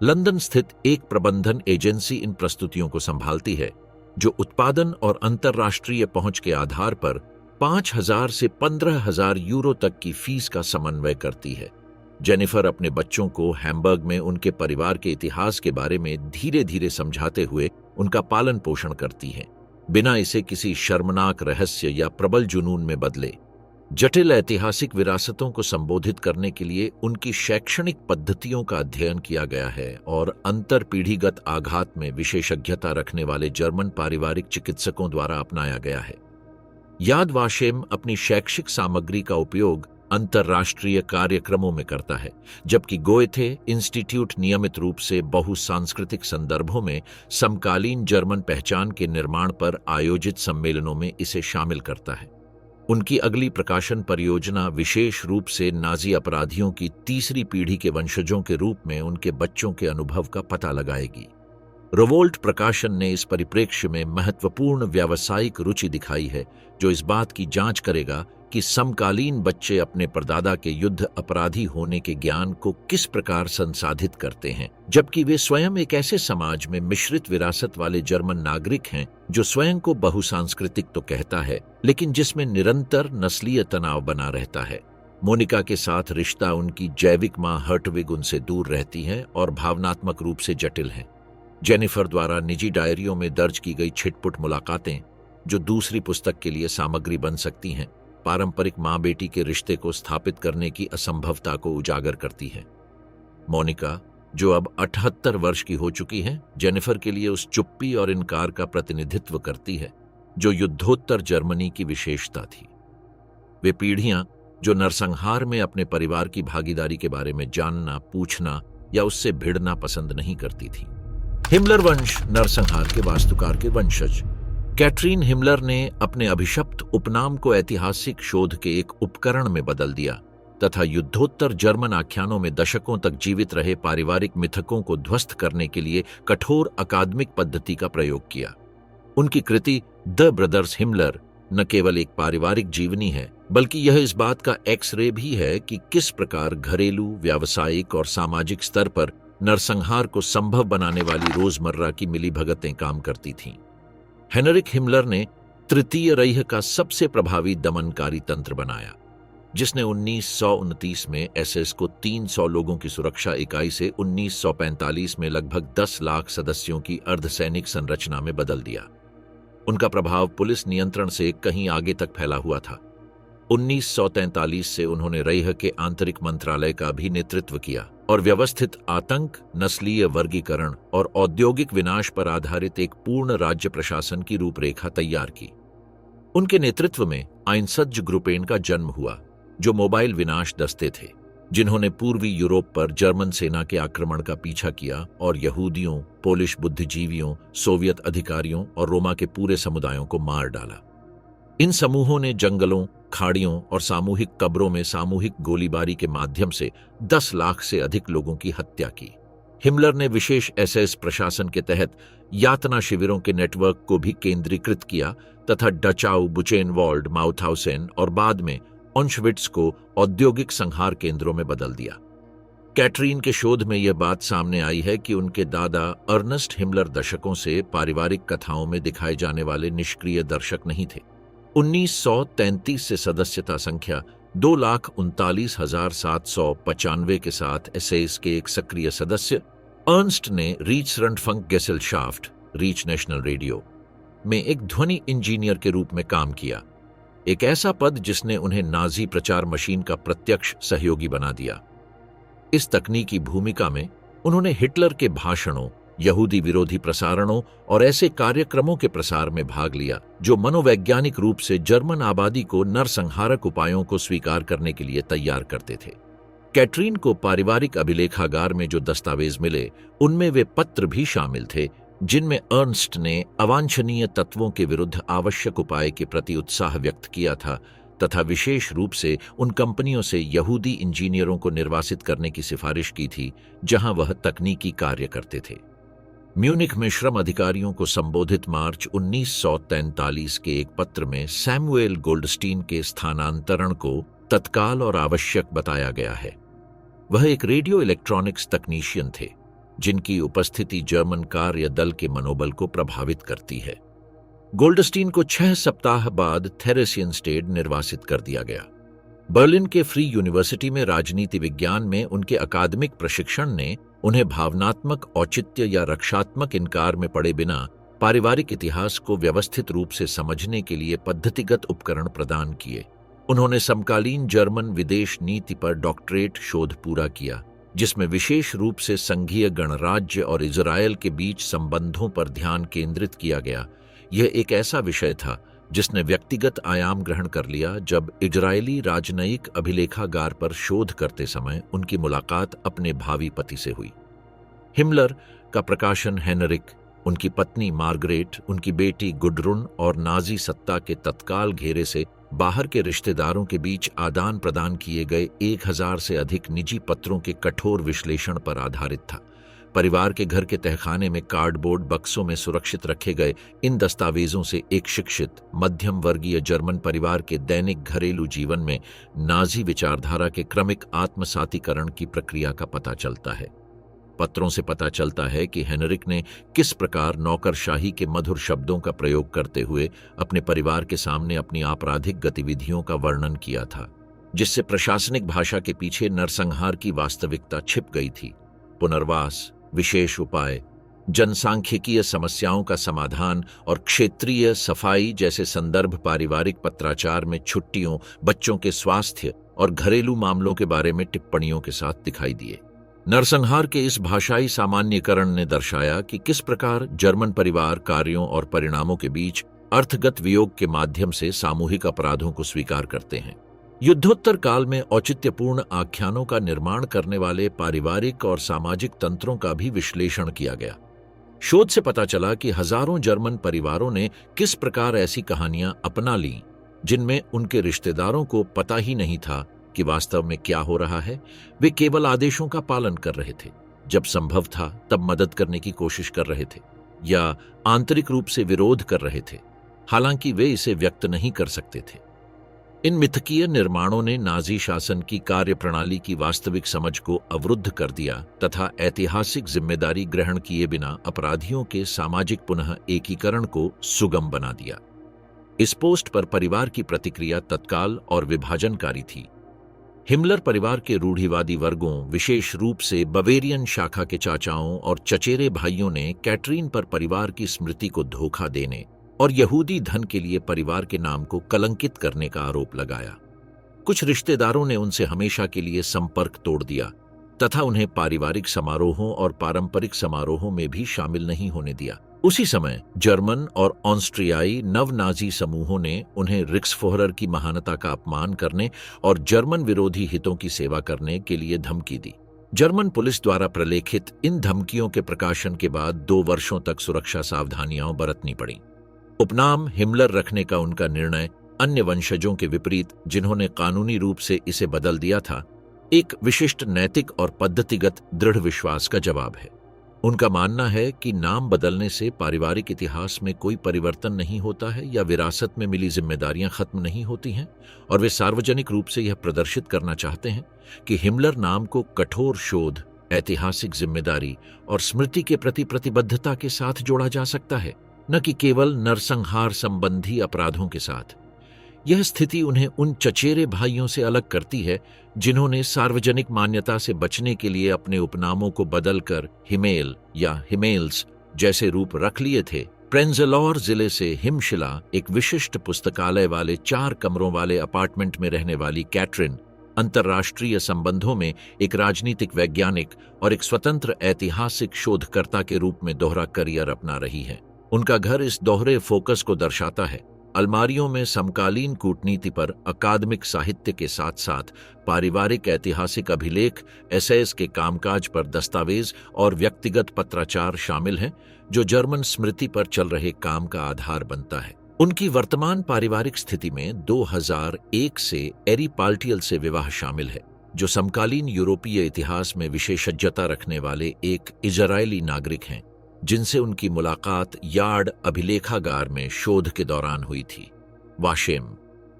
लंदन स्थित एक प्रबंधन एजेंसी इन प्रस्तुतियों को संभालती है, जो उत्पादन और अंतर्राष्ट्रीय पहुंच के आधार पर 5000 से 15000 यूरो तक की फीस का समन्वय करती है। जेनिफर अपने बच्चों को हैम्बर्ग में उनके परिवार के इतिहास के बारे में धीरे धीरे समझाते हुए उनका पालन पोषण करती है, बिना इसे किसी शर्मनाक रहस्य या प्रबल जुनून में बदले। जटिल ऐतिहासिक विरासतों को संबोधित करने के लिए उनकी शैक्षणिक पद्धतियों का अध्ययन किया गया है और अंतर पीढ़ीगत आघात में विशेषज्ञता रखने वाले जर्मन पारिवारिक चिकित्सकों द्वारा अपनाया गया है। याद वाशेम अपनी शैक्षिक सामग्री का उपयोग अंतर्राष्ट्रीय कार्यक्रमों में करता है, जबकि गोएथे इंस्टीट्यूट नियमित रूप से बहुसांस्कृतिक संदर्भों में समकालीन जर्मन पहचान के निर्माण पर आयोजित सम्मेलनों में इसे शामिल करता है। उनकी अगली प्रकाशन परियोजना विशेष रूप से नाजी अपराधियों की तीसरी पीढ़ी के वंशजों के रूप में उनके बच्चों के अनुभव का पता लगाएगी। रोवोल्ट प्रकाशन ने इस परिप्रेक्ष्य में महत्वपूर्ण व्यावसायिक रुचि दिखाई है, जो इस बात की जांच करेगा कि समकालीन बच्चे अपने परदादा के युद्ध अपराधी होने के ज्ञान को किस प्रकार संसाधित करते हैं, जबकि वे स्वयं एक ऐसे समाज में मिश्रित विरासत वाले जर्मन नागरिक हैं जो स्वयं को बहुसांस्कृतिक तो कहता है, लेकिन जिसमें निरंतर नस्लीय तनाव बना रहता है। मोनिका के साथ रिश्ता उनकी जैविक मां हर्टविग उनसे दूर रहती है और भावनात्मक रूप से जटिल है। जेनिफर द्वारा निजी डायरियों में दर्ज की गई छिटपुट मुलाकातें, जो दूसरी पुस्तक के लिए सामग्री बन सकती हैं, पारंपरिक मां बेटी के रिश्ते को स्थापित करने की असंभवता को उजागर करती है। मोनिका, जो अब 78 वर्ष की हो चुकी है, जेनिफर के लिए उस चुप्पी और इनकार का प्रतिनिधित्व करती है जो युद्धोत्तर जर्मनी की विशेषता थी। वे पीढ़ियां जो नरसंहार में अपने परिवार की भागीदारी के बारे में जानना, पूछना या उससे भिड़ना पसंद नहीं करती थी। हिमलर वंश नरसंहार के वास्तुकार के वंशज कैटरीन हिमलर ने अपने अभिशप्त उपनाम को ऐतिहासिक शोध के एक उपकरण में बदल दिया तथा युद्धोत्तर जर्मन आख्यानों में दशकों तक जीवित रहे पारिवारिक मिथकों को ध्वस्त करने के लिए कठोर अकादमिक पद्धति का प्रयोग किया। उनकी कृति द ब्रदर्स हिमलर न केवल एक पारिवारिक जीवनी है, बल्कि यह इस बात का एक्स-रे भी है कि किस प्रकार घरेलू, व्यावसायिक और सामाजिक स्तर पर नरसंहार को संभव बनाने वाली रोजमर्रा की मिलीभगतें काम करती थीं। हेनरिक हिमलर ने तृतीय रईह का सबसे प्रभावी दमनकारी तंत्र बनाया, जिसने 1929 में एसएस को 300 लोगों की सुरक्षा इकाई से 1945 में लगभग 10 लाख सदस्यों की अर्धसैनिक संरचना में बदल दिया। उनका प्रभाव पुलिस नियंत्रण से कहीं आगे तक फैला हुआ था। 1943 से उन्होंने रईह के आंतरिक मंत्रालय का भी नेतृत्व किया, और व्यवस्थित आतंक, नस्लीय वर्गीकरण और औद्योगिक विनाश पर आधारित एक पूर्ण राज्य प्रशासन की रूपरेखा तैयार की। उनके नेतृत्व में आइंसज़-ग्रुपेन का जन्म हुआ, जो मोबाइल विनाश दस्ते थे, जिन्होंने पूर्वी यूरोप पर जर्मन सेना के आक्रमण का पीछा किया और यहूदियों, पोलिश बुद्धिजीवियों, सोवियत अधिकारियों और रोमा के पूरे समुदायों को मार डाला। इन समूहों ने जंगलों, खाड़ियों और सामूहिक कब्रों में सामूहिक गोलीबारी के माध्यम से 10 लाख से अधिक लोगों की हत्या की। हिमलर ने विशेष एसएस प्रशासन के तहत यातना शिविरों के नेटवर्क को भी केंद्रीकृत किया तथा डचाउ, बुचेनवाल्ड, माउथहाउसेन और बाद में ऑश्विट्ज़ को औद्योगिक संहार केंद्रों में बदल दिया। कैटरीन के शोध में यह बात सामने आई है कि उनके दादा अर्नेस्ट हिमलर दशकों से पारिवारिक कथाओं में दिखाए जाने वाले निष्क्रिय दर्शक नहीं थे। 1933 से सदस्यता संख्या 2,39,795 के साथ एसएस के एक सक्रिय सदस्य अर्नस्ट ने रीचसरंडफंक-गेसेलशाफ्ट, रीच नेशनल रेडियो में एक ध्वनि इंजीनियर के रूप में काम किया, एक ऐसा पद जिसने उन्हें नाजी प्रचार मशीन का प्रत्यक्ष सहयोगी बना दिया। इस तकनीकी भूमिका में उन्होंने हिटलर के भाषणों, यहूदी विरोधी प्रसारणों और ऐसे कार्यक्रमों के प्रसार में भाग लिया जो मनोवैज्ञानिक रूप से जर्मन आबादी को नरसंहारक उपायों को स्वीकार करने के लिए तैयार करते थे। कैटरीन को पारिवारिक अभिलेखागार में जो दस्तावेज मिले, उनमें वे पत्र भी शामिल थे जिनमें अर्नस्ट ने अवांछनीय तत्वों के विरुद्ध आवश्यक उपाय के प्रति उत्साह व्यक्त किया था तथा विशेष रूप से उन कंपनियों से यहूदी इंजीनियरों को निर्वासित करने की सिफारिश की थी जहां वह तकनीकी कार्य करते थे। म्यूनिख में श्रम अधिकारियों को संबोधित मार्च 1943 के एक पत्र में सैमुएल गोल्डस्टीन के स्थानांतरण को तत्काल और आवश्यक बताया गया है। वह एक रेडियो इलेक्ट्रॉनिक्स तकनीशियन थे जिनकी उपस्थिति जर्मन कार्य दल के मनोबल को प्रभावित करती है। गोल्डस्टीन को 6 सप्ताह बाद थेरेसियनस्टेड निर्वासित कर दिया गया। बर्लिन के फ्री यूनिवर्सिटी में राजनीति विज्ञान में उनके अकादमिक प्रशिक्षण ने उन्हें भावनात्मक औचित्य या रक्षात्मक इनकार में पड़े बिना पारिवारिक इतिहास को व्यवस्थित रूप से समझने के लिए पद्धतिगत उपकरण प्रदान किए। उन्होंने समकालीन जर्मन विदेश नीति पर डॉक्टरेट शोध पूरा किया, जिसमें विशेष रूप से संघीय गणराज्य और इजरायल के बीच संबंधों पर ध्यान केंद्रित किया गया। यह एक ऐसा विषय था जिसने व्यक्तिगत आयाम ग्रहण कर लिया जब इजरायली राजनयिक अभिलेखागार पर शोध करते समय उनकी मुलाकात अपने भावी पति से हुई। हिमलर का प्रकाशन हेनरिक, उनकी पत्नी मार्गरेट, उनकी बेटी गुडरुन और नाजी सत्ता के तत्काल घेरे से बाहर के रिश्तेदारों के बीच आदान प्रदान किए गए 1000 से अधिक निजी पत्रों के कठोर विश्लेषण पर आधारित था। परिवार के घर के तहखाने में कार्डबोर्ड बक्सों में सुरक्षित रखे गए इन दस्तावेजों से एक शिक्षित मध्यम वर्गीय जर्मन परिवार के दैनिक घरेलू जीवन में नाजी विचारधारा के क्रमिक आत्मसातीकरण की प्रक्रिया का पता चलता है। पत्रों से पता चलता है कि हेनरिक ने किस प्रकार नौकरशाही के मधुर शब्दों का प्रयोग करते हुए अपने परिवार के सामने अपनी आपराधिक गतिविधियों का वर्णन किया था, जिससे प्रशासनिक भाषा के पीछे नरसंहार की वास्तविकता छिप गई थी। पुनर्वास, विशेष उपाय, जनसांख्यिकीय समस्याओं का समाधान और क्षेत्रीय सफाई जैसे संदर्भ पारिवारिक पत्राचार में छुट्टियों, बच्चों के स्वास्थ्य और घरेलू मामलों के बारे में टिप्पणियों के साथ दिखाई दिए। नरसंहार के इस भाषाई सामान्यकरण ने दर्शाया कि किस प्रकार जर्मन परिवार कार्यों और परिणामों के बीच अर्थगत वियोग के माध्यम से सामूहिक अपराधों को स्वीकार करते हैं। युद्धोत्तर काल में औचित्यपूर्ण आख्यानों का निर्माण करने वाले पारिवारिक और सामाजिक तंत्रों का भी विश्लेषण किया गया। शोध से पता चला कि हजारों जर्मन परिवारों ने किस प्रकार ऐसी कहानियां अपना लीं जिनमें उनके रिश्तेदारों को पता ही नहीं था कि वास्तव में क्या हो रहा है। वे केवल आदेशों का पालन कर रहे थे, जब संभव था तब मदद करने की कोशिश कर रहे थे या आंतरिक रूप से विरोध कर रहे थे, हालांकि वे इसे व्यक्त नहीं कर सकते थे। इन मिथकीय निर्माणों ने नाजी शासन की कार्यप्रणाली की वास्तविक समझ को अवरुद्ध कर दिया तथा ऐतिहासिक जिम्मेदारी ग्रहण किए बिना अपराधियों के सामाजिक पुनः एकीकरण को सुगम बना दिया। इस पोस्ट पर परिवार की प्रतिक्रिया तत्काल और विभाजनकारी थी। हिमलर परिवार के रूढ़िवादी वर्गों, विशेष रूप से बवेरियन शाखा के चाचाओं और चचेरे भाइयों ने कैटरीन पर परिवार की स्मृति को धोखा देने और यहूदी धन के लिए परिवार के नाम को कलंकित करने का आरोप लगाया। कुछ रिश्तेदारों ने उनसे हमेशा के लिए संपर्क तोड़ दिया तथा उन्हें पारिवारिक समारोहों और पारंपरिक समारोहों में भी शामिल नहीं होने दिया। उसी समय जर्मन और ऑस्ट्रियाई नव नाजी समूहों ने उन्हें रिक्सफोहरर की महानता का अपमान करने और जर्मन विरोधी हितों की सेवा करने के लिए धमकी दी। जर्मन पुलिस द्वारा प्रलेखित इन धमकियों के प्रकाशन के बाद 2 वर्षों तक सुरक्षा सावधानियां बरतनी पड़ी। उपनाम हिमलर रखने का उनका निर्णय अन्य वंशजों के विपरीत, जिन्होंने कानूनी रूप से इसे बदल दिया था, एक विशिष्ट नैतिक और पद्धतिगत दृढ़ विश्वास का जवाब है। उनका मानना है कि नाम बदलने से पारिवारिक इतिहास में कोई परिवर्तन नहीं होता है या विरासत में मिली जिम्मेदारियां खत्म नहीं होती हैं, और वे सार्वजनिक रूप से यह प्रदर्शित करना चाहते हैं कि हिमलर नाम को कठोर शोध, ऐतिहासिक जिम्मेदारी और स्मृति के प्रति प्रतिबद्धता के साथ जोड़ा जा सकता है, न कि केवल नरसंहार संबंधी अपराधों के साथ। यह स्थिति उन्हें उन चचेरे भाइयों से अलग करती है जिन्होंने सार्वजनिक मान्यता से बचने के लिए अपने उपनामों को बदलकर हिमेल या हिमेल्स जैसे रूप रख लिए थे। प्रेंजलौर जिले से हिमशिला एक विशिष्ट पुस्तकालय वाले 4 कमरों वाले अपार्टमेंट में रहने वाली कैटरिन अंतर्राष्ट्रीय संबंधों में एक राजनीतिक वैज्ञानिक और एक स्वतंत्र ऐतिहासिक शोधकर्ता के रूप में दोहरा करियर अपना रही है। उनका घर इस दोहरे फोकस को दर्शाता है। अलमारियों में समकालीन कूटनीति पर अकादमिक साहित्य के साथ साथ पारिवारिक ऐतिहासिक अभिलेख, एसेस के कामकाज पर दस्तावेज और व्यक्तिगत पत्राचार शामिल हैं, जो जर्मन स्मृति पर चल रहे काम का आधार बनता है। उनकी वर्तमान पारिवारिक स्थिति में 2001 से एरी पाल्टियल से विवाह शामिल है, जो समकालीन यूरोपीय इतिहास में विशेषज्ञता रखने वाले एक इजरायली नागरिक हैं, जिनसे उनकी मुलाकात यार्ड अभिलेखागार में शोध के दौरान हुई थी। वाशेम,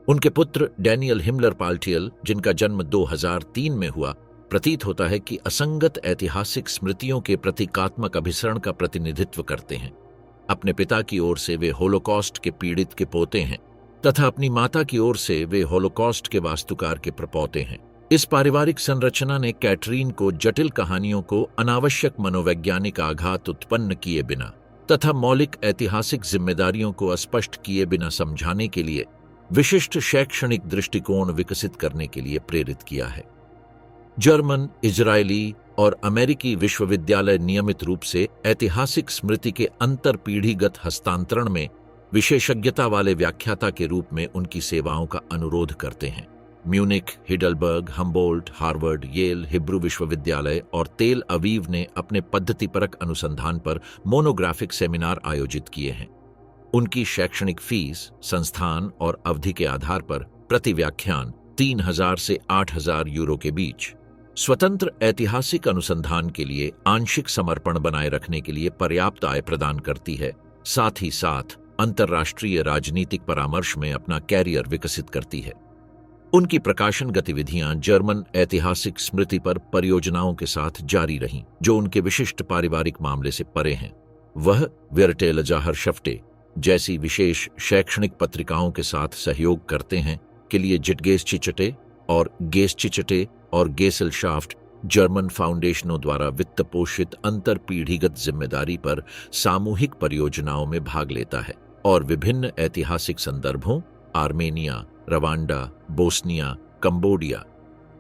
उनके पुत्र डैनियल हिमलर पाल्टियल, जिनका जन्म 2003 में हुआ, प्रतीत होता है कि असंगत ऐतिहासिक स्मृतियों के प्रतीकात्मक अभिसरण का प्रतिनिधित्व करते हैं। अपने पिता की ओर से वे होलोकॉस्ट के पीड़ित के पोते हैं तथा अपनी माता की ओर से वे होलोकॉस्ट के वास्तुकार के प्रपोते हैं। इस पारिवारिक संरचना ने कैटरीन को जटिल कहानियों को अनावश्यक मनोवैज्ञानिक आघात उत्पन्न किए बिना तथा मौलिक ऐतिहासिक जिम्मेदारियों को अस्पष्ट किए बिना समझाने के लिए विशिष्ट शैक्षणिक दृष्टिकोण विकसित करने के लिए प्रेरित किया है। जर्मन, इजरायली और अमेरिकी विश्वविद्यालय नियमित रूप से ऐतिहासिक स्मृति के अंतरपीढ़ीगत हस्तांतरण में विशेषज्ञता वाले व्याख्याता के रूप में उनकी सेवाओं का अनुरोध करते हैं। Munich, Heidelberg, Humboldt, Harvard, Yale, Hebrew विश्वविद्यालय और तेल अवीव ने अपने पद्धतिपरक अनुसंधान पर मोनोग्राफिक सेमिनार आयोजित किए हैं। उनकी शैक्षणिक फीस संस्थान और अवधि के आधार पर प्रति व्याख्यान 3000 से 8000 यूरो के बीच स्वतंत्र ऐतिहासिक अनुसंधान के लिए आंशिक समर्पण बनाए रखने के लिए पर्याप्त आय प्रदान करती है। साथ ही साथ अंतर्राष्ट्रीय राजनीतिक परामर्श में अपना कैरियर विकसित करती है। उनकी प्रकाशन गतिविधियां जर्मन ऐतिहासिक स्मृति पर परियोजनाओं के साथ जारी रहीं, जो उनके विशिष्ट पारिवारिक मामले से परे हैं। वह वेरटेलजाहर शफ्टे जैसी विशेष शैक्षणिक पत्रिकाओं के साथ सहयोग करते हैं के लिए जिटगेस्चिचटे और गेस्चिचटे और गेसेलशाफ्ट जर्मन फाउंडेशनों द्वारा वित्त पोषित अंतरपीढ़ीगत जिम्मेदारी पर सामूहिक परियोजनाओं में भाग लेता है और विभिन्न ऐतिहासिक संदर्भों आर्मेनिया, रवांडा, बोस्निया, कंबोडिया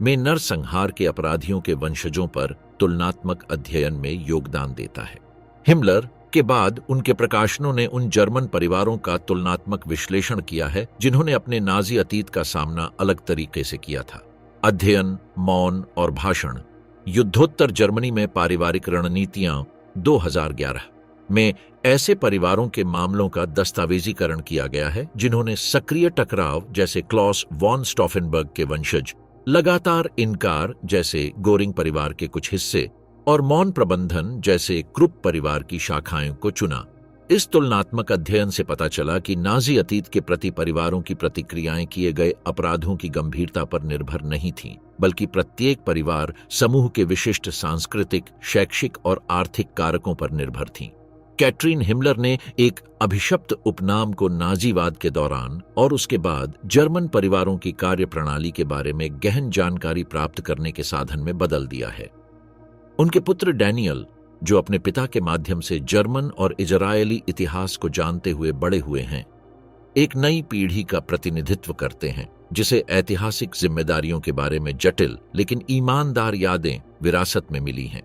में नरसंहार के अपराधियों के वंशजों पर तुलनात्मक अध्ययन में योगदान देता है। हिमलर के बाद उनके प्रकाशनों ने उन जर्मन परिवारों का तुलनात्मक विश्लेषण किया है जिन्होंने अपने नाजी अतीत का सामना अलग तरीके से किया था। अध्ययन, मौन और भाषण, युद्धोत्तर जर्मनी में पारिवारिक रणनीतियां 2011 में ऐसे परिवारों के मामलों का दस्तावेजीकरण किया गया है जिन्होंने सक्रिय टकराव जैसे क्लॉस वॉन स्टॉफेनबर्ग के वंशज, लगातार इनकार जैसे गोरिंग परिवार के कुछ हिस्से और मौन प्रबंधन जैसे क्रुप परिवार की शाखाओं को चुना। इस तुलनात्मक अध्ययन से पता चला कि नाजी अतीत के प्रति परिवारों की प्रतिक्रियाएं किए गए अपराधों की गंभीरता पर निर्भर नहीं थीं, बल्कि प्रत्येक परिवार समूह के विशिष्ट सांस्कृतिक, शैक्षिक और आर्थिक कारकों पर निर्भर थीं। कैटरीन हिमलर ने एक अभिशप्त उपनाम को नाजीवाद के दौरान और उसके बाद जर्मन परिवारों की कार्यप्रणाली के बारे में गहन जानकारी प्राप्त करने के साधन में बदल दिया है। उनके पुत्र डैनियल, जो अपने पिता के माध्यम से जर्मन और इजरायली इतिहास को जानते हुए बड़े हुए हैं, एक नई पीढ़ी का प्रतिनिधित्व करते हैं जिसे ऐतिहासिक जिम्मेदारियों के बारे में जटिल लेकिन ईमानदार यादें विरासत में मिली हैं।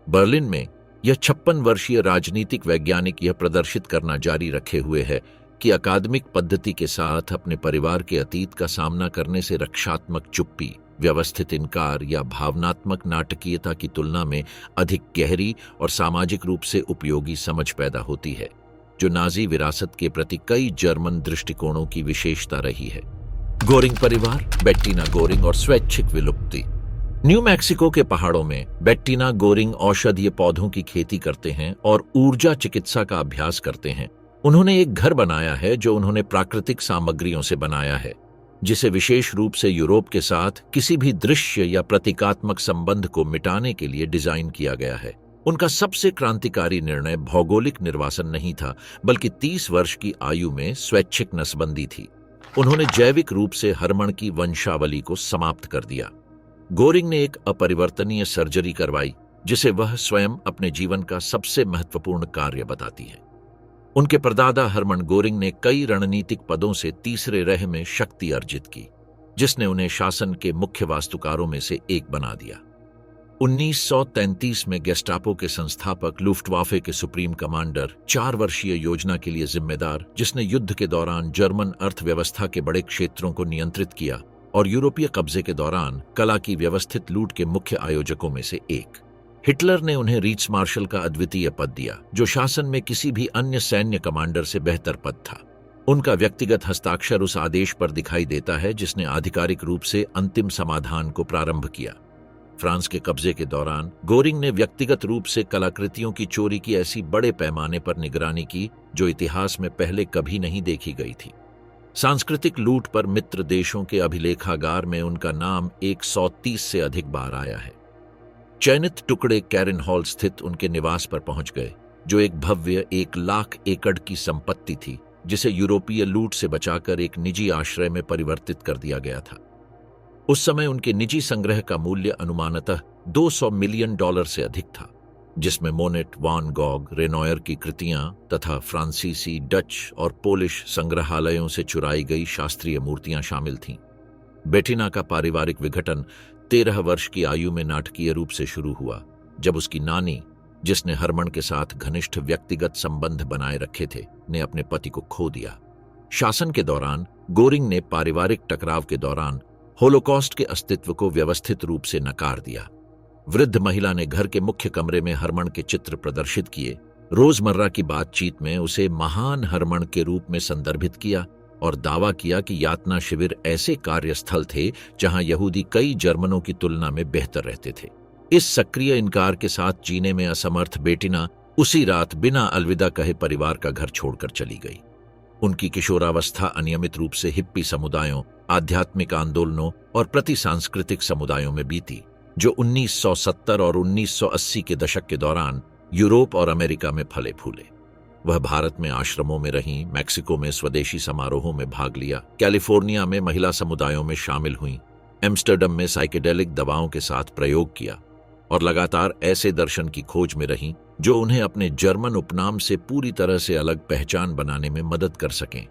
बर्लिन में यह 56 वर्षीय राजनीतिक वैज्ञानिक यह प्रदर्शित करना जारी रखे हुए है कि अकादमिक पद्धति के साथ अपने परिवार के अतीत का सामना करने से रक्षात्मक चुप्पी, व्यवस्थित इनकार या भावनात्मक नाटकीयता की तुलना में अधिक गहरी और सामाजिक रूप से उपयोगी समझ पैदा होती है, जो नाजी विरासत के प्रति कई जर्मन दृष्टिकोणों की विशेषता रही है। गोरिंग परिवार, बेट्टिना गोरिंग और स्वैच्छिक विलुप्ति। न्यू मैक्सिको के पहाड़ों में बेट्टिना गोरिंग औषधीय पौधों की खेती करते हैं और ऊर्जा चिकित्सा का अभ्यास करते हैं। उन्होंने एक घर बनाया है जो उन्होंने प्राकृतिक सामग्रियों से बनाया है, जिसे विशेष रूप से यूरोप के साथ किसी भी दृश्य या प्रतीकात्मक संबंध को मिटाने के लिए डिजाइन किया गया है। उनका सबसे क्रांतिकारी निर्णय भौगोलिक निर्वासन नहीं था, बल्कि 30 वर्ष की आयु में स्वैच्छिक नसबंदी थी। उन्होंने जैविक रूप से हरमन की वंशावली को समाप्त कर दिया। गोरिंग ने एक अपरिवर्तनीय सर्जरी करवाई, जिसे वह स्वयं अपने जीवन का सबसे महत्वपूर्ण कार्य बताती है। उनके परदादा हरमन गोरिंग ने कई रणनीतिक पदों से तीसरे रह में शक्ति अर्जित की, जिसने उन्हें शासन के मुख्य वास्तुकारों में से एक बना दिया। 1933 में गेस्टापो के संस्थापक, लुफ्टवाफे के सुप्रीम कमांडर, 4 वर्षीय योजना के लिए जिम्मेदार, जिसने युद्ध के दौरान जर्मन अर्थव्यवस्था के बड़े क्षेत्रों को नियंत्रित किया और यूरोपीय कब्जे के दौरान कला की व्यवस्थित लूट के मुख्य आयोजकों में से एक। हिटलर ने उन्हें रीट्स मार्शल का अद्वितीय पद दिया, जो शासन में किसी भी अन्य सैन्य कमांडर से बेहतर पद था। उनका व्यक्तिगत हस्ताक्षर उस आदेश पर दिखाई देता है जिसने आधिकारिक रूप से अंतिम समाधान को प्रारंभ किया। फ्रांस के कब्जे के दौरान गोरिंग ने व्यक्तिगत रूप से कलाकृतियों की चोरी की ऐसी बड़े पैमाने पर निगरानी की जो इतिहास में पहले कभी नहीं देखी गई थी। सांस्कृतिक लूट पर मित्र देशों के अभिलेखागार में उनका नाम 130 से अधिक बार आया है। चयनित टुकड़े कैरन हॉल स्थित उनके निवास पर पहुंच गए, जो एक भव्य 1 लाख एकड़ की संपत्ति थी, जिसे यूरोपीय लूट से बचाकर एक निजी आश्रय में परिवर्तित कर दिया गया था। उस समय उनके निजी संग्रह का मूल्य अनुमानतः $200 मिलियन से अधिक था, जिसमें मोनेट, वान गॉग, रेनॉयर की कृतियां तथा फ्रांसीसी, डच और पोलिश संग्रहालयों से चुराई गई शास्त्रीय मूर्तियां शामिल थीं। बेटिना का पारिवारिक विघटन 13 वर्ष की आयु में नाटकीय रूप से शुरू हुआ, जब उसकी नानी, जिसने हरमन के साथ घनिष्ठ व्यक्तिगत संबंध बनाए रखे थे, ने अपने पति को खो दिया। शासन के दौरान गोरिंग ने पारिवारिक टकराव के दौरान होलोकॉस्ट के अस्तित्व को व्यवस्थित रूप से नकार दिया। वृद्ध महिला ने घर के मुख्य कमरे में हरमन के चित्र प्रदर्शित किए, रोजमर्रा की बातचीत में उसे महान हरमन के रूप में संदर्भित किया और दावा किया कि यातना शिविर ऐसे कार्यस्थल थे जहां यहूदी कई जर्मनों की तुलना में बेहतर रहते थे। इस सक्रिय इनकार के साथ जीने में असमर्थ बेटिना उसी रात बिना अलविदा कहे परिवार का घर छोड़कर चली गई। उनकी किशोरावस्था अनियमित रूप से हिप्पी समुदायों, आध्यात्मिक आंदोलनों और प्रति सांस्कृतिक समुदायों में बीती, जो 1970 और 1980 के दशक के दौरान यूरोप और अमेरिका में फले फूले। वह भारत में आश्रमों में रहीं, मैक्सिको में स्वदेशी समारोहों में भाग लिया, कैलिफोर्निया में महिला समुदायों में शामिल हुईं, एम्स्टर्डम में साइकेडेलिक दवाओं के साथ प्रयोग किया और लगातार ऐसे दर्शन की खोज में रहीं जो उन्हें अपने जर्मन उपनाम से पूरी तरह से अलग पहचान बनाने में मदद कर सकें।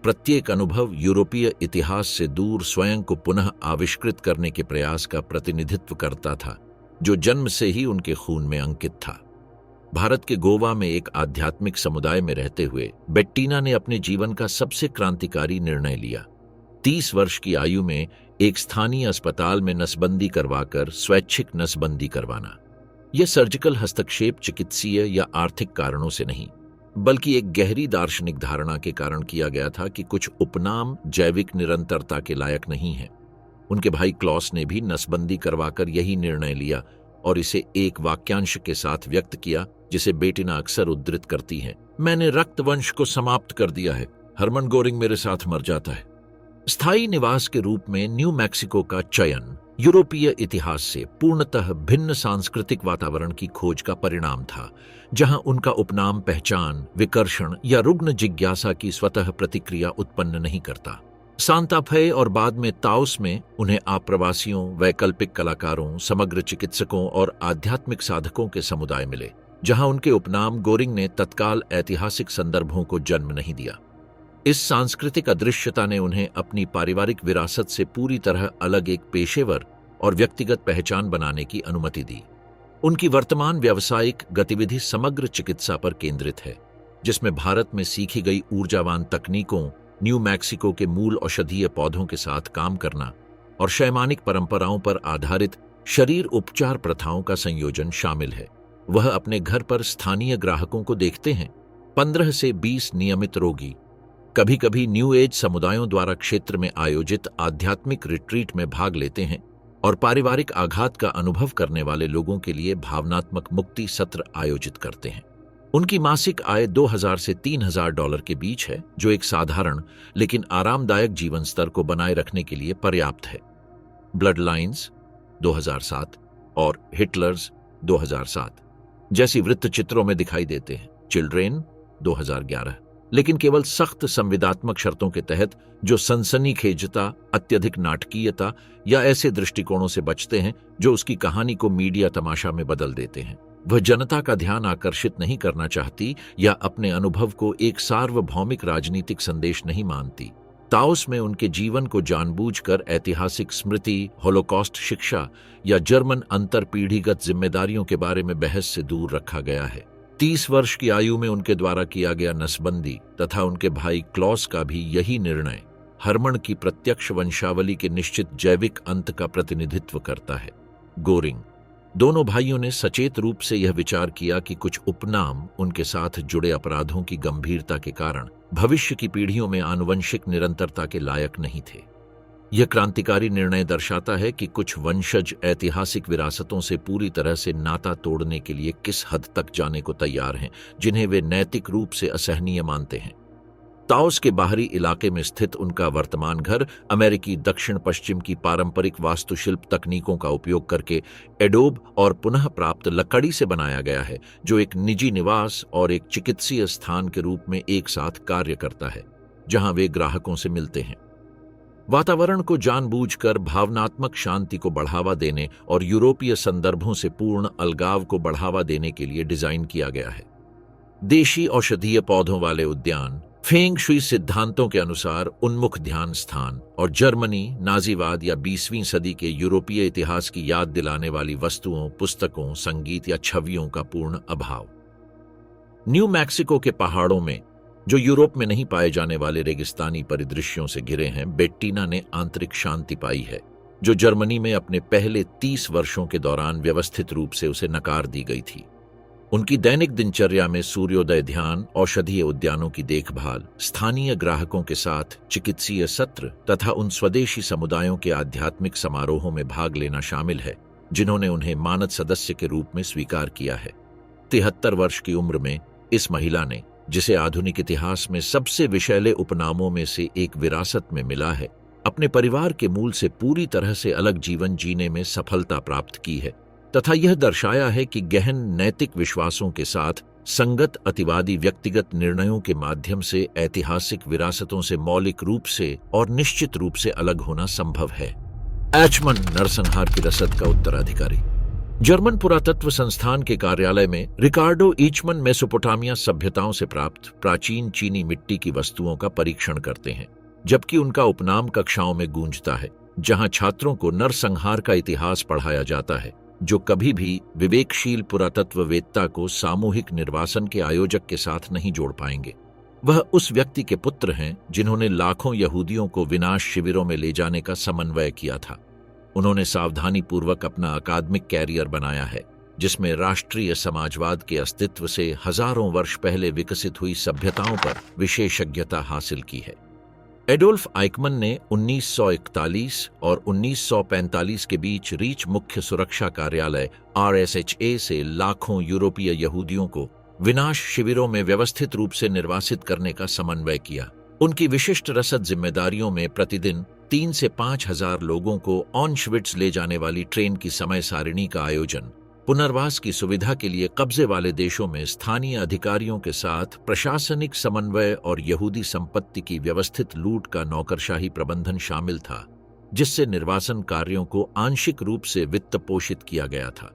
प्रत्येक अनुभव यूरोपीय इतिहास से दूर स्वयं को पुनः आविष्कृत करने के प्रयास का प्रतिनिधित्व करता था, जो जन्म से ही उनके खून में अंकित था। भारत के गोवा में एक आध्यात्मिक समुदाय में रहते हुए बेट्टिना ने अपने जीवन का सबसे क्रांतिकारी निर्णय लिया। 30 वर्ष की आयु में एक स्थानीय अस्पताल में नसबंदी करवाकर स्वैच्छिक नसबंदी करवाना। यह सर्जिकल हस्तक्षेप चिकित्सीय या आर्थिक कारणों से नहीं, बल्कि एक गहरी दार्शनिक धारणा के कारण किया गया था कि कुछ उपनाम जैविक निरंतरता के लायक नहीं हैं। उनके भाई क्लॉस ने भी नसबंदी करवाकर यही निर्णय लिया और इसे एक वाक्यांश के साथ व्यक्त किया, जिसे बेटिना अक्सर उद्धृत करती हैं, मैंने रक्तवंश को समाप्त कर दिया है, हरमन गोरिंग मेरे साथ मर जाता है। स्थायी निवास के रूप में न्यू मैक्सिको का चयन यूरोपीय इतिहास से पूर्णतः भिन्न सांस्कृतिक वातावरण की खोज का परिणाम था, जहां उनका उपनाम पहचान, विकर्षण या रुग्ण जिज्ञासा की स्वतः प्रतिक्रिया उत्पन्न नहीं करता। सांता फे और बाद में ताउस में उन्हें आप्रवासियों, वैकल्पिक कलाकारों, समग्र चिकित्सकों और आध्यात्मिक साधकों के समुदाय मिले, जहां उनके उपनाम गोरिंग ने तत्काल ऐतिहासिक संदर्भों को जन्म नहीं दिया। इस सांस्कृतिक अदृश्यता ने उन्हें अपनी पारिवारिक विरासत से पूरी तरह अलग एक पेशेवर और व्यक्तिगत पहचान बनाने की अनुमति दी। उनकी वर्तमान व्यावसायिक गतिविधि समग्र चिकित्सा पर केंद्रित है, जिसमें भारत में सीखी गई ऊर्जावान तकनीकों, न्यू मैक्सिको के मूल औषधीय पौधों के साथ काम करना और शैमानिक परंपराओं पर आधारित शरीर उपचार प्रथाओं का संयोजन शामिल है। वह अपने घर पर स्थानीय ग्राहकों को देखते हैं, 15 से 20 नियमित रोगी, कभी कभी न्यू एज समुदायों द्वारा क्षेत्र में आयोजित आध्यात्मिक रिट्रीट में भाग लेते हैं और पारिवारिक आघात का अनुभव करने वाले लोगों के लिए भावनात्मक मुक्ति सत्र आयोजित करते हैं। उनकी मासिक आय $2000 से $3000 के बीच है, जो एक साधारण लेकिन आरामदायक जीवन स्तर को बनाए रखने के लिए पर्याप्त है। ब्लड लाइन्स 2007 और हिटलर्स 2007 जैसी वृत्तचित्रों में दिखाई देते हैं। चिल्ड्रेन 2011, लेकिन केवल सख्त संविदात्मक शर्तों के तहत जो सनसनीखेजता, अत्यधिक नाटकीयता या ऐसे दृष्टिकोणों से बचते हैं जो उसकी कहानी को मीडिया तमाशा में बदल देते हैं। वह जनता का ध्यान आकर्षित नहीं करना चाहती या अपने अनुभव को एक सार्वभौमिक राजनीतिक संदेश नहीं मानती। ताओस में उनके जीवन को जानबूझकर ऐतिहासिक स्मृति, होलोकॉस्ट शिक्षा या जर्मन अंतरपीढ़ीगत जिम्मेदारियों के बारे में बहस से दूर रखा गया है। 30 वर्ष की आयु में उनके द्वारा किया गया नसबंदी तथा उनके भाई क्लॉस का भी यही निर्णय हर्मन की प्रत्यक्ष वंशावली के निश्चित जैविक अंत का प्रतिनिधित्व करता है। गोरिंग, दोनों भाइयों ने सचेत रूप से यह विचार किया कि कुछ उपनाम उनके साथ जुड़े अपराधों की गंभीरता के कारण भविष्य की पीढ़ियों में आनुवंशिक निरंतरता के लायक नहीं थे। यह क्रांतिकारी निर्णय दर्शाता है कि कुछ वंशज ऐतिहासिक विरासतों से पूरी तरह से नाता तोड़ने के लिए किस हद तक जाने को तैयार हैं, जिन्हें वे नैतिक रूप से असहनीय मानते हैं। ताओस के बाहरी इलाके में स्थित उनका वर्तमान घर अमेरिकी दक्षिण पश्चिम की पारंपरिक वास्तुशिल्प तकनीकों का उपयोग करके एडोब और पुनः प्राप्त लकड़ी से बनाया गया है, जो एक निजी निवास और एक चिकित्सीय स्थान के रूप में एक साथ कार्य करता है, जहां वे ग्राहकों से मिलते हैं। वातावरण को जानबूझकर भावनात्मक शांति को बढ़ावा देने और यूरोपीय संदर्भों से पूर्ण अलगाव को बढ़ावा देने के लिए डिजाइन किया गया है। देशी औषधीय पौधों वाले उद्यान, फेंग शुई सिद्धांतों के अनुसार उन्मुख ध्यान स्थान और जर्मनी, नाजीवाद या 20वीं सदी के यूरोपीय इतिहास की याद दिलाने वाली वस्तुओं, पुस्तकों, संगीत या छवियों का पूर्ण अभाव। न्यू मैक्सिको के पहाड़ों में, जो यूरोप में नहीं पाए जाने वाले रेगिस्तानी परिदृश्यों से घिरे हैं, बेट्टीना ने आंतरिक शांति पाई है, जो जर्मनी में अपने पहले 30 वर्षों के दौरान व्यवस्थित रूप से उसे नकार दी गई थी। उनकी दैनिक दिनचर्या में सूर्योदय ध्यान, औषधीय उद्यानों की देखभाल, स्थानीय ग्राहकों के साथ चिकित्सीय सत्र तथा उन स्वदेशी समुदायों के आध्यात्मिक समारोहों में भाग लेना शामिल है, जिन्होंने उन्हें मानद सदस्य के रूप में स्वीकार किया है। 73 वर्ष की उम्र में इस महिला ने, जिसे आधुनिक इतिहास में सबसे विषैले उपनामों में से एक विरासत में मिला है, अपने परिवार के मूल से पूरी तरह से अलग जीवन जीने में सफलता प्राप्त की है तथा यह दर्शाया है कि गहन नैतिक विश्वासों के साथ संगत अतिवादी व्यक्तिगत निर्णयों के माध्यम से ऐतिहासिक विरासतों से मौलिक रूप से और निश्चित रूप से अलग होना संभव है। एचमन नरसंहार की रसद का उत्तराधिकारी। जर्मन पुरातत्व संस्थान के कार्यालय में रिकार्डो ईचमन मेसोपोटामिया सभ्यताओं से प्राप्त प्राचीन चीनी मिट्टी की वस्तुओं का परीक्षण करते हैं, जबकि उनका उपनाम कक्षाओं में गूंजता है, जहां छात्रों को नरसंहार का इतिहास पढ़ाया जाता है, जो कभी भी विवेकशील पुरातत्ववेत्ता को सामूहिक निर्वासन के आयोजक के साथ नहीं जोड़ पाएंगे। वह उस व्यक्ति के पुत्र हैं जिन्होंने लाखों यहूदियों को विनाश शिविरों में ले जाने का समन्वय किया था। उन्होंने सावधानीपूर्वक अपना अकादमिक कैरियर बनाया है, जिसमें राष्ट्रीय समाजवाद के अस्तित्व से हजारों वर्ष पहले विकसित हुई सभ्यताओं पर विशेषज्ञता हासिल की है। एडोल्फ आइकमन ने 1941 और 1945 के बीच रीच मुख्य सुरक्षा कार्यालय RSHA से लाखों यूरोपीय यहूदियों को विनाश शिविरों में व्यवस्थित रूप से निर्वासित करने का समन्वय किया। उनकी विशिष्ट रसद जिम्मेदारियों में प्रतिदिन 3 से 5 हजार लोगों को ऑनश्विट्ज ले जाने वाली ट्रेन की समय सारिणी का आयोजन, पुनर्वास की सुविधा के लिए कब्जे वाले देशों में स्थानीय अधिकारियों के साथ प्रशासनिक समन्वय और यहूदी संपत्ति की व्यवस्थित लूट का नौकरशाही प्रबंधन शामिल था, जिससे निर्वासन कार्यों को आंशिक रूप से वित्त पोषित किया गया था।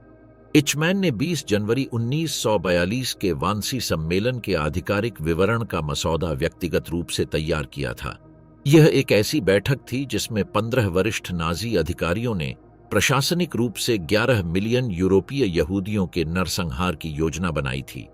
इचमैन ने 20 जनवरी 1942 के वांसी सम्मेलन के आधिकारिक विवरण का मसौदा व्यक्तिगत रूप से तैयार किया था। यह एक ऐसी बैठक थी जिसमें 15 वरिष्ठ नाजी अधिकारियों ने प्रशासनिक रूप से 11 मिलियन यूरोपीय यहूदियों के नरसंहार की योजना बनाई थी।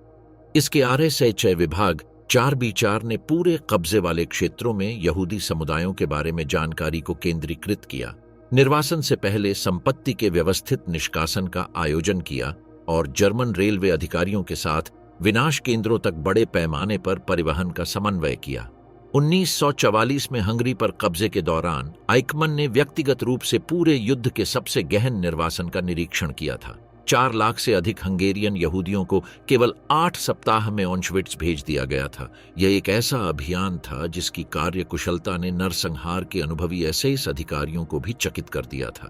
इसके RSHA विभाग 4B4 ने पूरे कब्जे वाले क्षेत्रों में यहूदी समुदायों के बारे में जानकारी को केंद्रीकृत किया, निर्वासन से पहले संपत्ति के व्यवस्थित निष्कासन का आयोजन किया और जर्मन रेलवे अधिकारियों के साथ विनाश केंद्रों तक बड़े पैमाने पर परिवहन का समन्वय किया। 1944 में हंगरी पर कब्जे के दौरान आइकमन ने व्यक्तिगत रूप से पूरे युद्ध के सबसे गहन निर्वासन का निरीक्षण किया था। 4 लाख से अधिक हंगेरियन यहूदियों को केवल 8 सप्ताह में ऑश्विट्ज भेज दिया गया था। यह एक ऐसा अभियान था जिसकी कार्यकुशलता ने नरसंहार के अनुभवी एसएस अधिकारियों को भी चकित कर दिया था।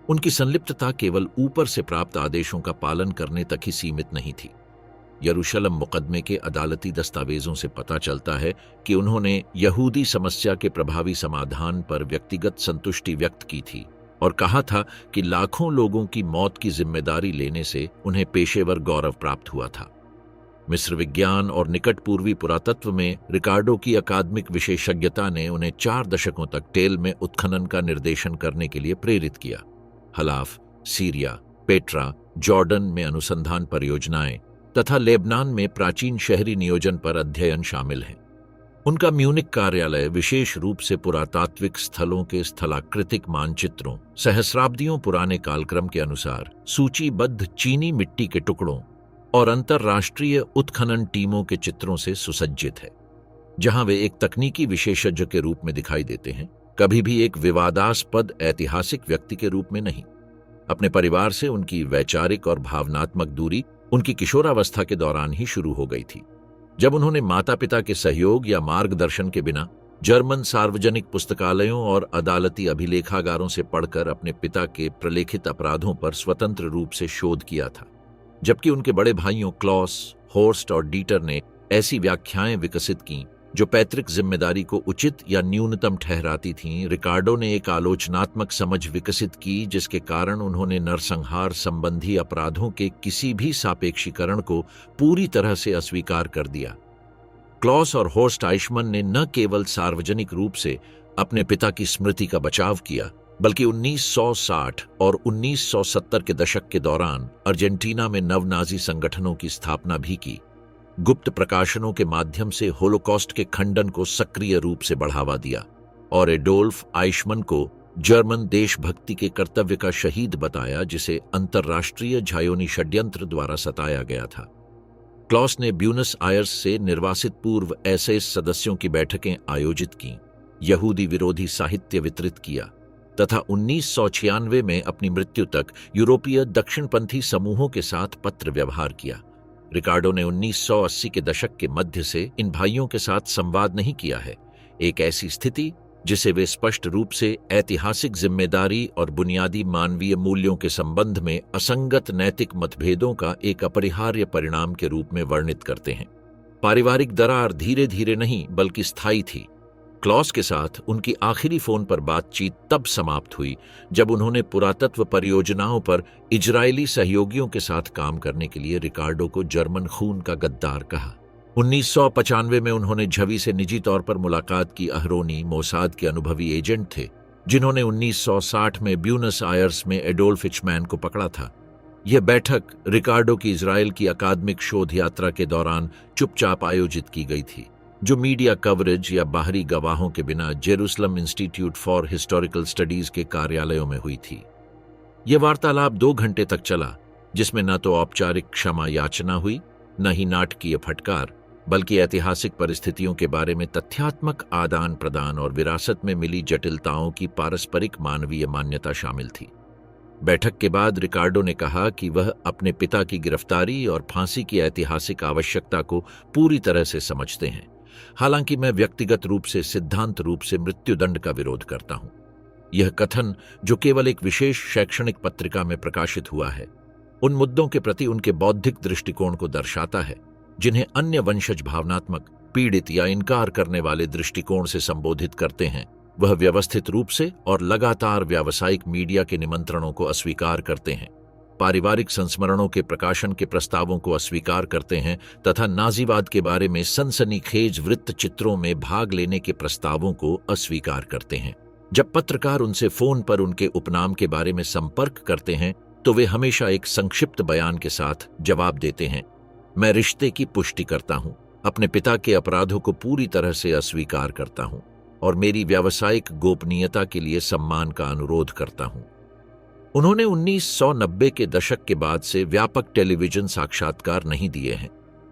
उनकी संलिप्तता केवल ऊपर से प्राप्त आदेशों का पालन करने तक ही सीमित नहीं थी। यरूशलम मुकदमे के अदालती दस्तावेजों से पता चलता है कि उन्होंने यहूदी समस्या के प्रभावी समाधान पर व्यक्तिगत संतुष्टि व्यक्त की थी और कहा था कि लाखों लोगों की मौत की जिम्मेदारी लेने से उन्हें पेशेवर गौरव प्राप्त हुआ था। मिस्र विज्ञान और निकट पूर्वी पुरातत्व में रिकार्डो की अकादमिक विशेषज्ञता ने उन्हें 4 दशकों तक टेल में उत्खनन का निर्देशन करने के लिए प्रेरित किया। हलाफ, सीरिया, पेट्रा, जॉर्डन में अनुसंधान परियोजनाएं तथा लेबनान में प्राचीन शहरी नियोजन पर अध्ययन शामिल हैं। उनका म्यूनिक कार्यालय विशेष रूप से पुरातात्विक स्थलों के स्थलाकृतिक मानचित्रों, सहस्राब्दियों पुराने कालक्रम के अनुसार सूचीबद्ध चीनी मिट्टी के टुकड़ों और अंतर्राष्ट्रीय उत्खनन टीमों के चित्रों से सुसज्जित है। जहां वे एक तकनीकी विशेषज्ञ के रूप में दिखाई देते हैं, कभी भी एक विवादास्पद ऐतिहासिक व्यक्ति के रूप में नहीं। अपने परिवार से उनकी वैचारिक और भावनात्मक दूरी उनकी किशोरावस्था के दौरान ही शुरू हो गई थी, जब उन्होंने माता पिता के सहयोग या मार्गदर्शन के बिना जर्मन सार्वजनिक पुस्तकालयों और अदालती अभिलेखागारों से पढ़कर अपने पिता के प्रलेखित अपराधों पर स्वतंत्र रूप से शोध किया था। जबकि उनके बड़े भाइयों क्लॉस, होर्स्ट और डीटर ने ऐसी व्याख्याएं विकसित की जो पैतृक जिम्मेदारी को उचित या न्यूनतम ठहराती थीं, रिकार्डो ने एक आलोचनात्मक समझ विकसित की जिसके कारण उन्होंने नरसंहार संबंधी अपराधों के किसी भी सापेक्षीकरण को पूरी तरह से अस्वीकार कर दिया। क्लॉस और होर्स्ट आइशमन ने न केवल सार्वजनिक रूप से अपने पिता की स्मृति का बचाव किया, बल्कि 1960 और 1970 के दशक के दौरान अर्जेंटीना में नवनाजी संगठनों की स्थापना भी की। गुप्त प्रकाशनों के माध्यम से होलोकॉस्ट के खंडन को सक्रिय रूप से बढ़ावा दिया और एडोल्फ आइशमन को जर्मन देशभक्ति के कर्तव्य का शहीद बताया, जिसे अंतर्राष्ट्रीय झायोनी षड्यंत्र द्वारा सताया गया था। क्लॉस ने ब्यूनस आयर्स से निर्वासित पूर्व एसएस सदस्यों की बैठकें आयोजित की, यहूदी विरोधी साहित्य वितरित किया तथा 1996 में अपनी मृत्यु तक यूरोपीय दक्षिणपंथी समूहों के साथ पत्र व्यवहार किया। रिकार्डो ने 1980 के दशक के मध्य से इन भाइयों के साथ संवाद नहीं किया है, एक ऐसी स्थिति जिसे वे स्पष्ट रूप से ऐतिहासिक जिम्मेदारी और बुनियादी मानवीय मूल्यों के संबंध में असंगत नैतिक मतभेदों का एक अपरिहार्य परिणाम के रूप में वर्णित करते हैं। पारिवारिक दरार धीरे धीरे नहीं बल्कि स्थायी थी। क्लॉस के साथ उनकी आखिरी फोन पर बातचीत तब समाप्त हुई जब उन्होंने पुरातत्व परियोजनाओं पर इजरायली सहयोगियों के साथ काम करने के लिए रिकार्डो को जर्मन खून का गद्दार कहा। 1995 में उन्होंने झवी से निजी तौर पर मुलाकात की। अहरोनी मोसाद के अनुभवी एजेंट थे जिन्होंने 1960 में ब्यूनस आयर्स में एडोल्फ इचमैन को पकड़ा था। यह बैठक रिकार्डो की इजराइल की अकादमिक शोध यात्रा के दौरान चुपचाप आयोजित की गई थी, जो मीडिया कवरेज या बाहरी गवाहों के बिना Jerusalem institute for historical studies के कार्यालयों में हुई थी। यह वार्तालाप 2 घंटे तक चला, जिसमें न तो औपचारिक क्षमा याचना हुई, न ही नाटकीय फटकार, बल्कि ऐतिहासिक परिस्थितियों के बारे में तथ्यात्मक आदान प्रदान और विरासत में मिली जटिलताओं की पारस्परिक मानवीय मान्यता शामिल थी। बैठक के बाद रिकार्डो ने कहा कि वह अपने पिता की गिरफ्तारी और फांसी की ऐतिहासिक आवश्यकता को पूरी तरह से समझते हैं। हालांकि मैं व्यक्तिगत रूप से सिद्धांत रूप से मृत्युदंड का विरोध करता हूं। यह कथन, जो केवल एक विशेष शैक्षणिक पत्रिका में प्रकाशित हुआ है, उन मुद्दों के प्रति उनके बौद्धिक दृष्टिकोण को दर्शाता है जिन्हें अन्य वंशज भावनात्मक, पीड़ित या इनकार करने वाले दृष्टिकोण से संबोधित करते हैं। वह व्यवस्थित रूप से और लगातार व्यावसायिक मीडिया के निमंत्रणों को अस्वीकार करते हैं। पारिवारिक संस्मरणों के प्रकाशन के प्रस्तावों को अस्वीकार करते हैं तथा नाजीवाद के बारे में सनसनीखेज वृत्त चित्रों में भाग लेने के प्रस्तावों को अस्वीकार करते हैं। जब पत्रकार उनसे फोन पर उनके उपनाम के बारे में संपर्क करते हैं तो वे हमेशा एक संक्षिप्त बयान के साथ जवाब देते हैं, मैं रिश्ते की पुष्टि करता हूं, अपने पिता के अपराधों को पूरी तरह से अस्वीकार करता हूं और मेरी व्यावसायिक गोपनीयता के लिए सम्मान का अनुरोध करता हूं। उन्होंने 1990 के दशक के बाद से व्यापक टेलीविजन साक्षात्कार नहीं दिए हैं,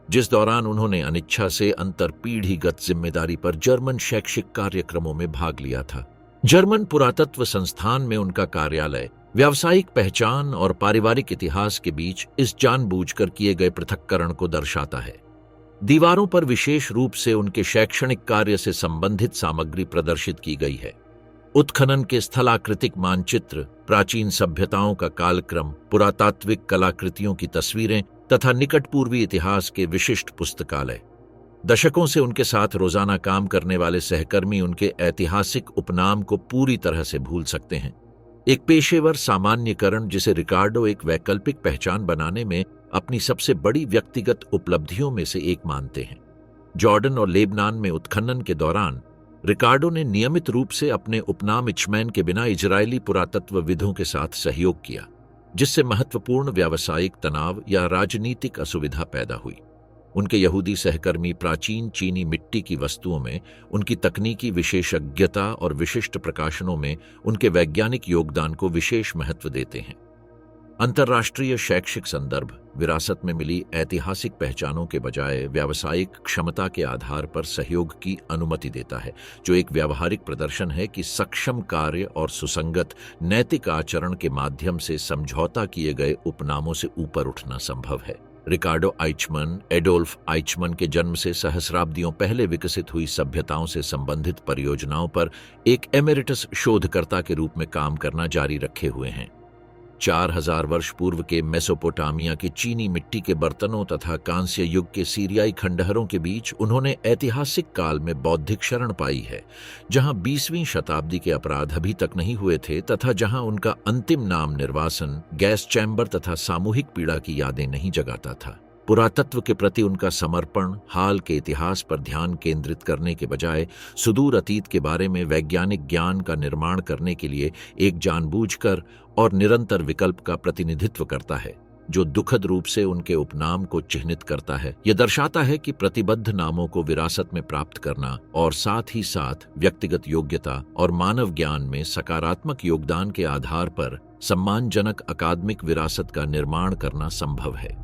जिस दौरान उन्होंने अनिच्छा से अंतरपीढ़ीगत जिम्मेदारी पर जर्मन शैक्षिक कार्यक्रमों में भाग लिया था। जर्मन पुरातत्व संस्थान में उनका कार्यालय व्यावसायिक पहचान और पारिवारिक इतिहास के बीच इस जानबूझकर किए गए पृथक्करण को दर्शाता है। दीवारों पर विशेष रूप से उनके शैक्षणिक कार्य से संबंधित सामग्री प्रदर्शित की गई है। उत्खनन के स्थलाकृतिक मानचित्र, प्राचीन सभ्यताओं का कालक्रम, पुरातात्विक कलाकृतियों की तस्वीरें तथा निकट पूर्वी इतिहास के विशिष्ट पुस्तकालय। दशकों से उनके साथ रोजाना काम करने वाले सहकर्मी उनके ऐतिहासिक उपनाम को पूरी तरह से भूल सकते हैं। एक पेशेवर सामान्यकरण जिसे रिकार्डो एक वैकल्पिक पहचान बनाने में अपनी सबसे बड़ी व्यक्तिगत उपलब्धियों में से एक मानते हैं। जॉर्डन और लेबनान में उत्खनन के दौरान रिकार्डो ने नियमित रूप से अपने उपनाम इचमैन के बिना इजरायली पुरातत्वविदों के साथ सहयोग किया, जिससे महत्वपूर्ण व्यावसायिक तनाव या राजनीतिक असुविधा पैदा हुई। उनके यहूदी सहकर्मी प्राचीन चीनी मिट्टी की वस्तुओं में उनकी तकनीकी विशेषज्ञता और विशिष्ट प्रकाशनों में उनके वैज्ञानिक योगदान को विशेष महत्व देते हैं। अंतर्राष्ट्रीय शैक्षिक संदर्भ विरासत में मिली ऐतिहासिक पहचानों के बजाय व्यावसायिक क्षमता के आधार पर सहयोग की अनुमति देता है, जो एक व्यावहारिक प्रदर्शन है कि सक्षम कार्य और सुसंगत नैतिक आचरण के माध्यम से समझौता किए गए उपनामों से ऊपर उठना संभव है। रिकार्डो आइचमन एडोल्फ आइचमन के जन्म से सहस्राब्दियों पहले विकसित हुई सभ्यताओं से संबंधित परियोजनाओं पर एक एमेरिटस शोधकर्ता के रूप में काम करना जारी रखे हुए हैं। 4000 वर्ष पूर्व के मेसोपोटामिया की चीनी मिट्टी के बर्तनों तथा कांस्य युग के सीरियाई खंडहरों के बीच उन्होंने ऐतिहासिक काल में बौद्धिक शरण पाई है, जहां 20वीं शताब्दी के अपराध अभी तक नहीं हुए थे तथा जहां उनका अंतिम नाम निर्वासन, गैस चैम्बर तथा सामूहिक पीड़ा की यादें नहीं जगाता था। पुरातत्व के प्रति उनका समर्पण हाल के इतिहास पर ध्यान केंद्रित करने के बजाय सुदूर अतीत के बारे में वैज्ञानिक ज्ञान का निर्माण करने के लिए एक जानबूझकर और निरंतर विकल्प का प्रतिनिधित्व करता है, जो दुखद रूप से उनके उपनाम को चिह्नित करता है। यह दर्शाता है कि प्रतिबद्ध नामों को विरासत में प्राप्त करना और साथ ही साथ व्यक्तिगत योग्यता और मानव ज्ञान में सकारात्मक योगदान के आधार पर सम्मानजनक अकादमिक विरासत का निर्माण करना संभव है।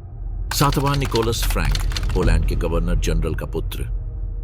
7वां निकोलस फ्रैंक, पोलैंड के गवर्नर जनरल का पुत्र।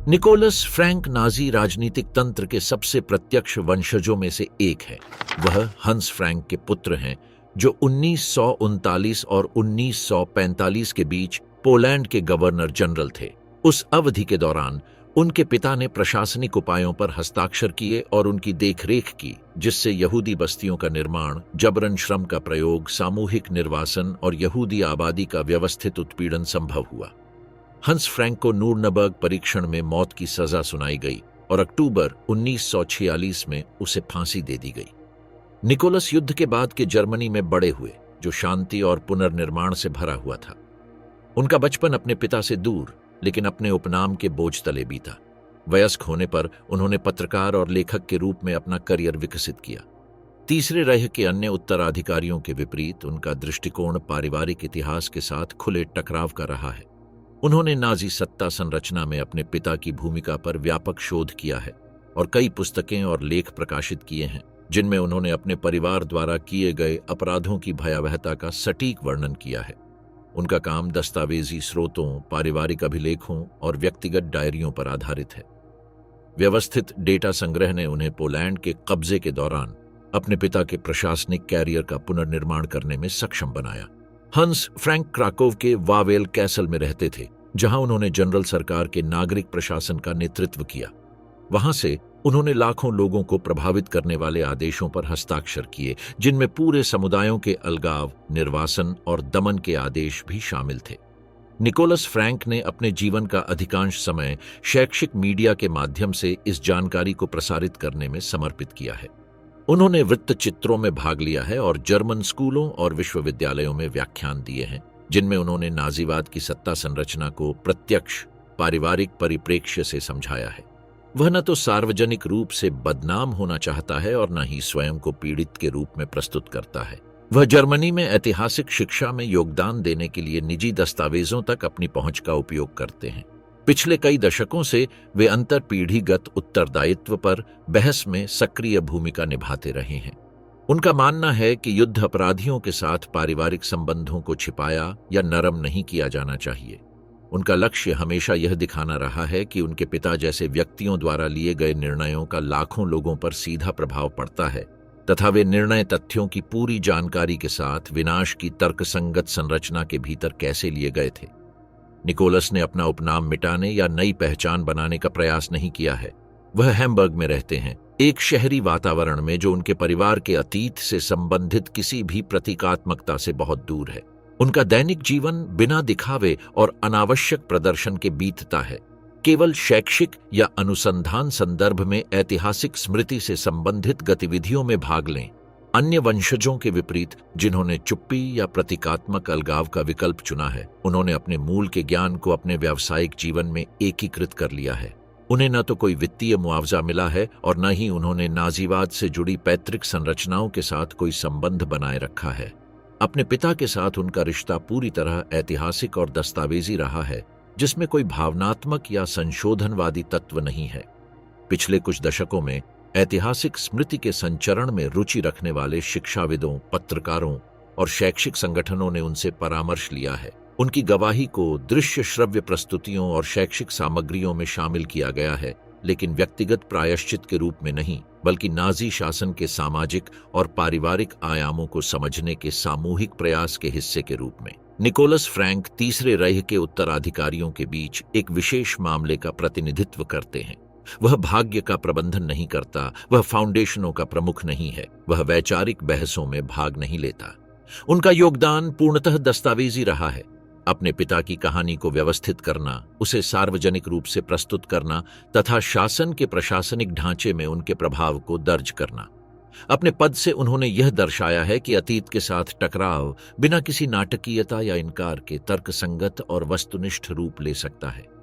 निकोलस फ्रैंक नाजी राजनीतिक तंत्र के सबसे प्रत्यक्ष वंशजों में से एक है। वह हंस फ्रैंक के पुत्र हैं, जो 1939 और 1945 के बीच पोलैंड के गवर्नर जनरल थे। उस अवधि के दौरान उनके पिता ने प्रशासनिक उपायों पर हस्ताक्षर किए और उनकी देखरेख की, जिससे यहूदी बस्तियों का निर्माण, जबरन श्रम का प्रयोग, सामूहिक निर्वासन और यहूदी आबादी का व्यवस्थित उत्पीड़न संभव हुआ। हंस फ्रैंक को नूरनबर्ग परीक्षण में मौत की सजा सुनाई गई और अक्टूबर 1946 में उसे फांसी दे दी गई। निकोलस युद्ध के बाद के जर्मनी में बड़े हुए, जो शांति और पुनर्निर्माण से भरा हुआ था। उनका बचपन अपने पिता से दूर लेकिन अपने उपनाम के बोझ तले बीता। वयस्क होने पर उन्होंने पत्रकार और लेखक के रूप में अपना करियर विकसित किया। तीसरे रह के अन्य उत्तराधिकारियों के विपरीत उनका दृष्टिकोण पारिवारिक इतिहास के साथ खुले टकराव का रहा है। उन्होंने नाजी सत्ता संरचना में अपने पिता की भूमिका पर व्यापक शोध किया है और कई पुस्तकें और लेख प्रकाशित किए हैं, जिनमें उन्होंने अपने परिवार द्वारा किए गए अपराधों की भयावहता का सटीक वर्णन किया है। उनका काम दस्तावेजी स्रोतों, पारिवारिक अभिलेखों और व्यक्तिगत डायरियों पर आधारित है। व्यवस्थित डेटा संग्रह ने उन्हें पोलैंड के कब्जे के दौरान अपने पिता के प्रशासनिक कैरियर का पुनर्निर्माण करने में सक्षम बनाया। हंस फ्रैंक क्राकोव के वावेल कैसल में रहते थे, जहां उन्होंने जनरल सरकार के नागरिक प्रशासन का नेतृत्व किया। वहां से उन्होंने लाखों लोगों को प्रभावित करने वाले आदेशों पर हस्ताक्षर किए, जिनमें पूरे समुदायों के अलगाव, निर्वासन और दमन के आदेश भी शामिल थे। निकोलस फ्रैंक ने अपने जीवन का अधिकांश समय शैक्षिक मीडिया के माध्यम से इस जानकारी को प्रसारित करने में समर्पित किया है। उन्होंने वृत्तचित्रों में भाग लिया है और जर्मन स्कूलों और विश्वविद्यालयों में व्याख्यान दिए हैं, जिनमें उन्होंने नाजीवाद की सत्ता संरचना को प्रत्यक्ष पारिवारिक परिप्रेक्ष्य से समझाया है। वह न तो सार्वजनिक रूप से बदनाम होना चाहता है और न ही स्वयं को पीड़ित के रूप में प्रस्तुत करता है। वह जर्मनी में ऐतिहासिक शिक्षा में योगदान देने के लिए निजी दस्तावेजों तक अपनी पहुंच का उपयोग करते हैं। पिछले कई दशकों से वे अंतरपीढ़ीगत उत्तरदायित्व पर बहस में सक्रिय भूमिका निभाते रहे हैं। उनका मानना है कि युद्ध अपराधियों के साथ पारिवारिक संबंधों को छिपाया या नरम नहीं किया जाना चाहिए। उनका लक्ष्य हमेशा यह दिखाना रहा है कि उनके पिता जैसे व्यक्तियों द्वारा लिए गए निर्णयों का लाखों लोगों पर सीधा प्रभाव पड़ता है तथा वे निर्णय तथ्यों की पूरी जानकारी के साथ विनाश की तर्कसंगत संरचना के भीतर कैसे लिए गए थे। निकोलस ने अपना उपनाम मिटाने या नई पहचान बनाने का प्रयास नहीं किया है। वह हैम्बर्ग में रहते हैं, एक शहरी वातावरण में जो उनके परिवार के अतीत से संबंधित किसी भी प्रतीकात्मकता से बहुत दूर है। उनका दैनिक जीवन बिना दिखावे और अनावश्यक प्रदर्शन के बीतता है। केवल शैक्षिक या अनुसंधान संदर्भ में ऐतिहासिक स्मृति से संबंधित गतिविधियों में भाग लें। अन्य वंशजों के विपरीत, जिन्होंने चुप्पी या प्रतीकात्मक अलगाव का विकल्प चुना है, उन्होंने अपने मूल के ज्ञान को अपने व्यावसायिक जीवन में एकीकृत कर लिया है। उन्हें न तो कोई वित्तीय मुआवजा मिला है और न ही उन्होंने नाजीवाद से जुड़ी पैतृक संरचनाओं के साथ कोई संबंध बनाए रखा है। अपने पिता के साथ उनका रिश्ता पूरी तरह ऐतिहासिक और दस्तावेजी रहा है, जिसमें कोई भावनात्मक या संशोधनवादी तत्व नहीं है। पिछले कुछ दशकों में ऐतिहासिक स्मृति के संचरण में रुचि रखने वाले शिक्षाविदों, पत्रकारों और शैक्षिक संगठनों ने उनसे परामर्श लिया है। उनकी गवाही को दृश्य श्रव्य प्रस्तुतियों और शैक्षिक सामग्रियों में शामिल किया गया है, लेकिन व्यक्तिगत प्रायश्चित के रूप में नहीं, बल्कि नाजी शासन के सामाजिक और पारिवारिक आयामों को समझने के सामूहिक प्रयास के हिस्से के रूप में। निकोलस फ्रैंक तीसरे रेह के उत्तराधिकारियों के बीच एक विशेष मामले का प्रतिनिधित्व करते हैं। वह भाग्य का प्रबंधन नहीं करता, वह फाउंडेशनों का प्रमुख नहीं है, वह वैचारिक बहसों में भाग नहीं लेता। उनका योगदान पूर्णतः दस्तावेजी रहा है। अपने पिता की कहानी को व्यवस्थित करना, उसे सार्वजनिक रूप से प्रस्तुत करना तथा शासन के प्रशासनिक ढांचे में उनके प्रभाव को दर्ज करना। अपने पद से उन्होंने यह दर्शाया है कि अतीत के साथ टकराव बिना किसी नाटकीयता या इनकार के तर्कसंगत और वस्तुनिष्ठ रूप ले सकता है।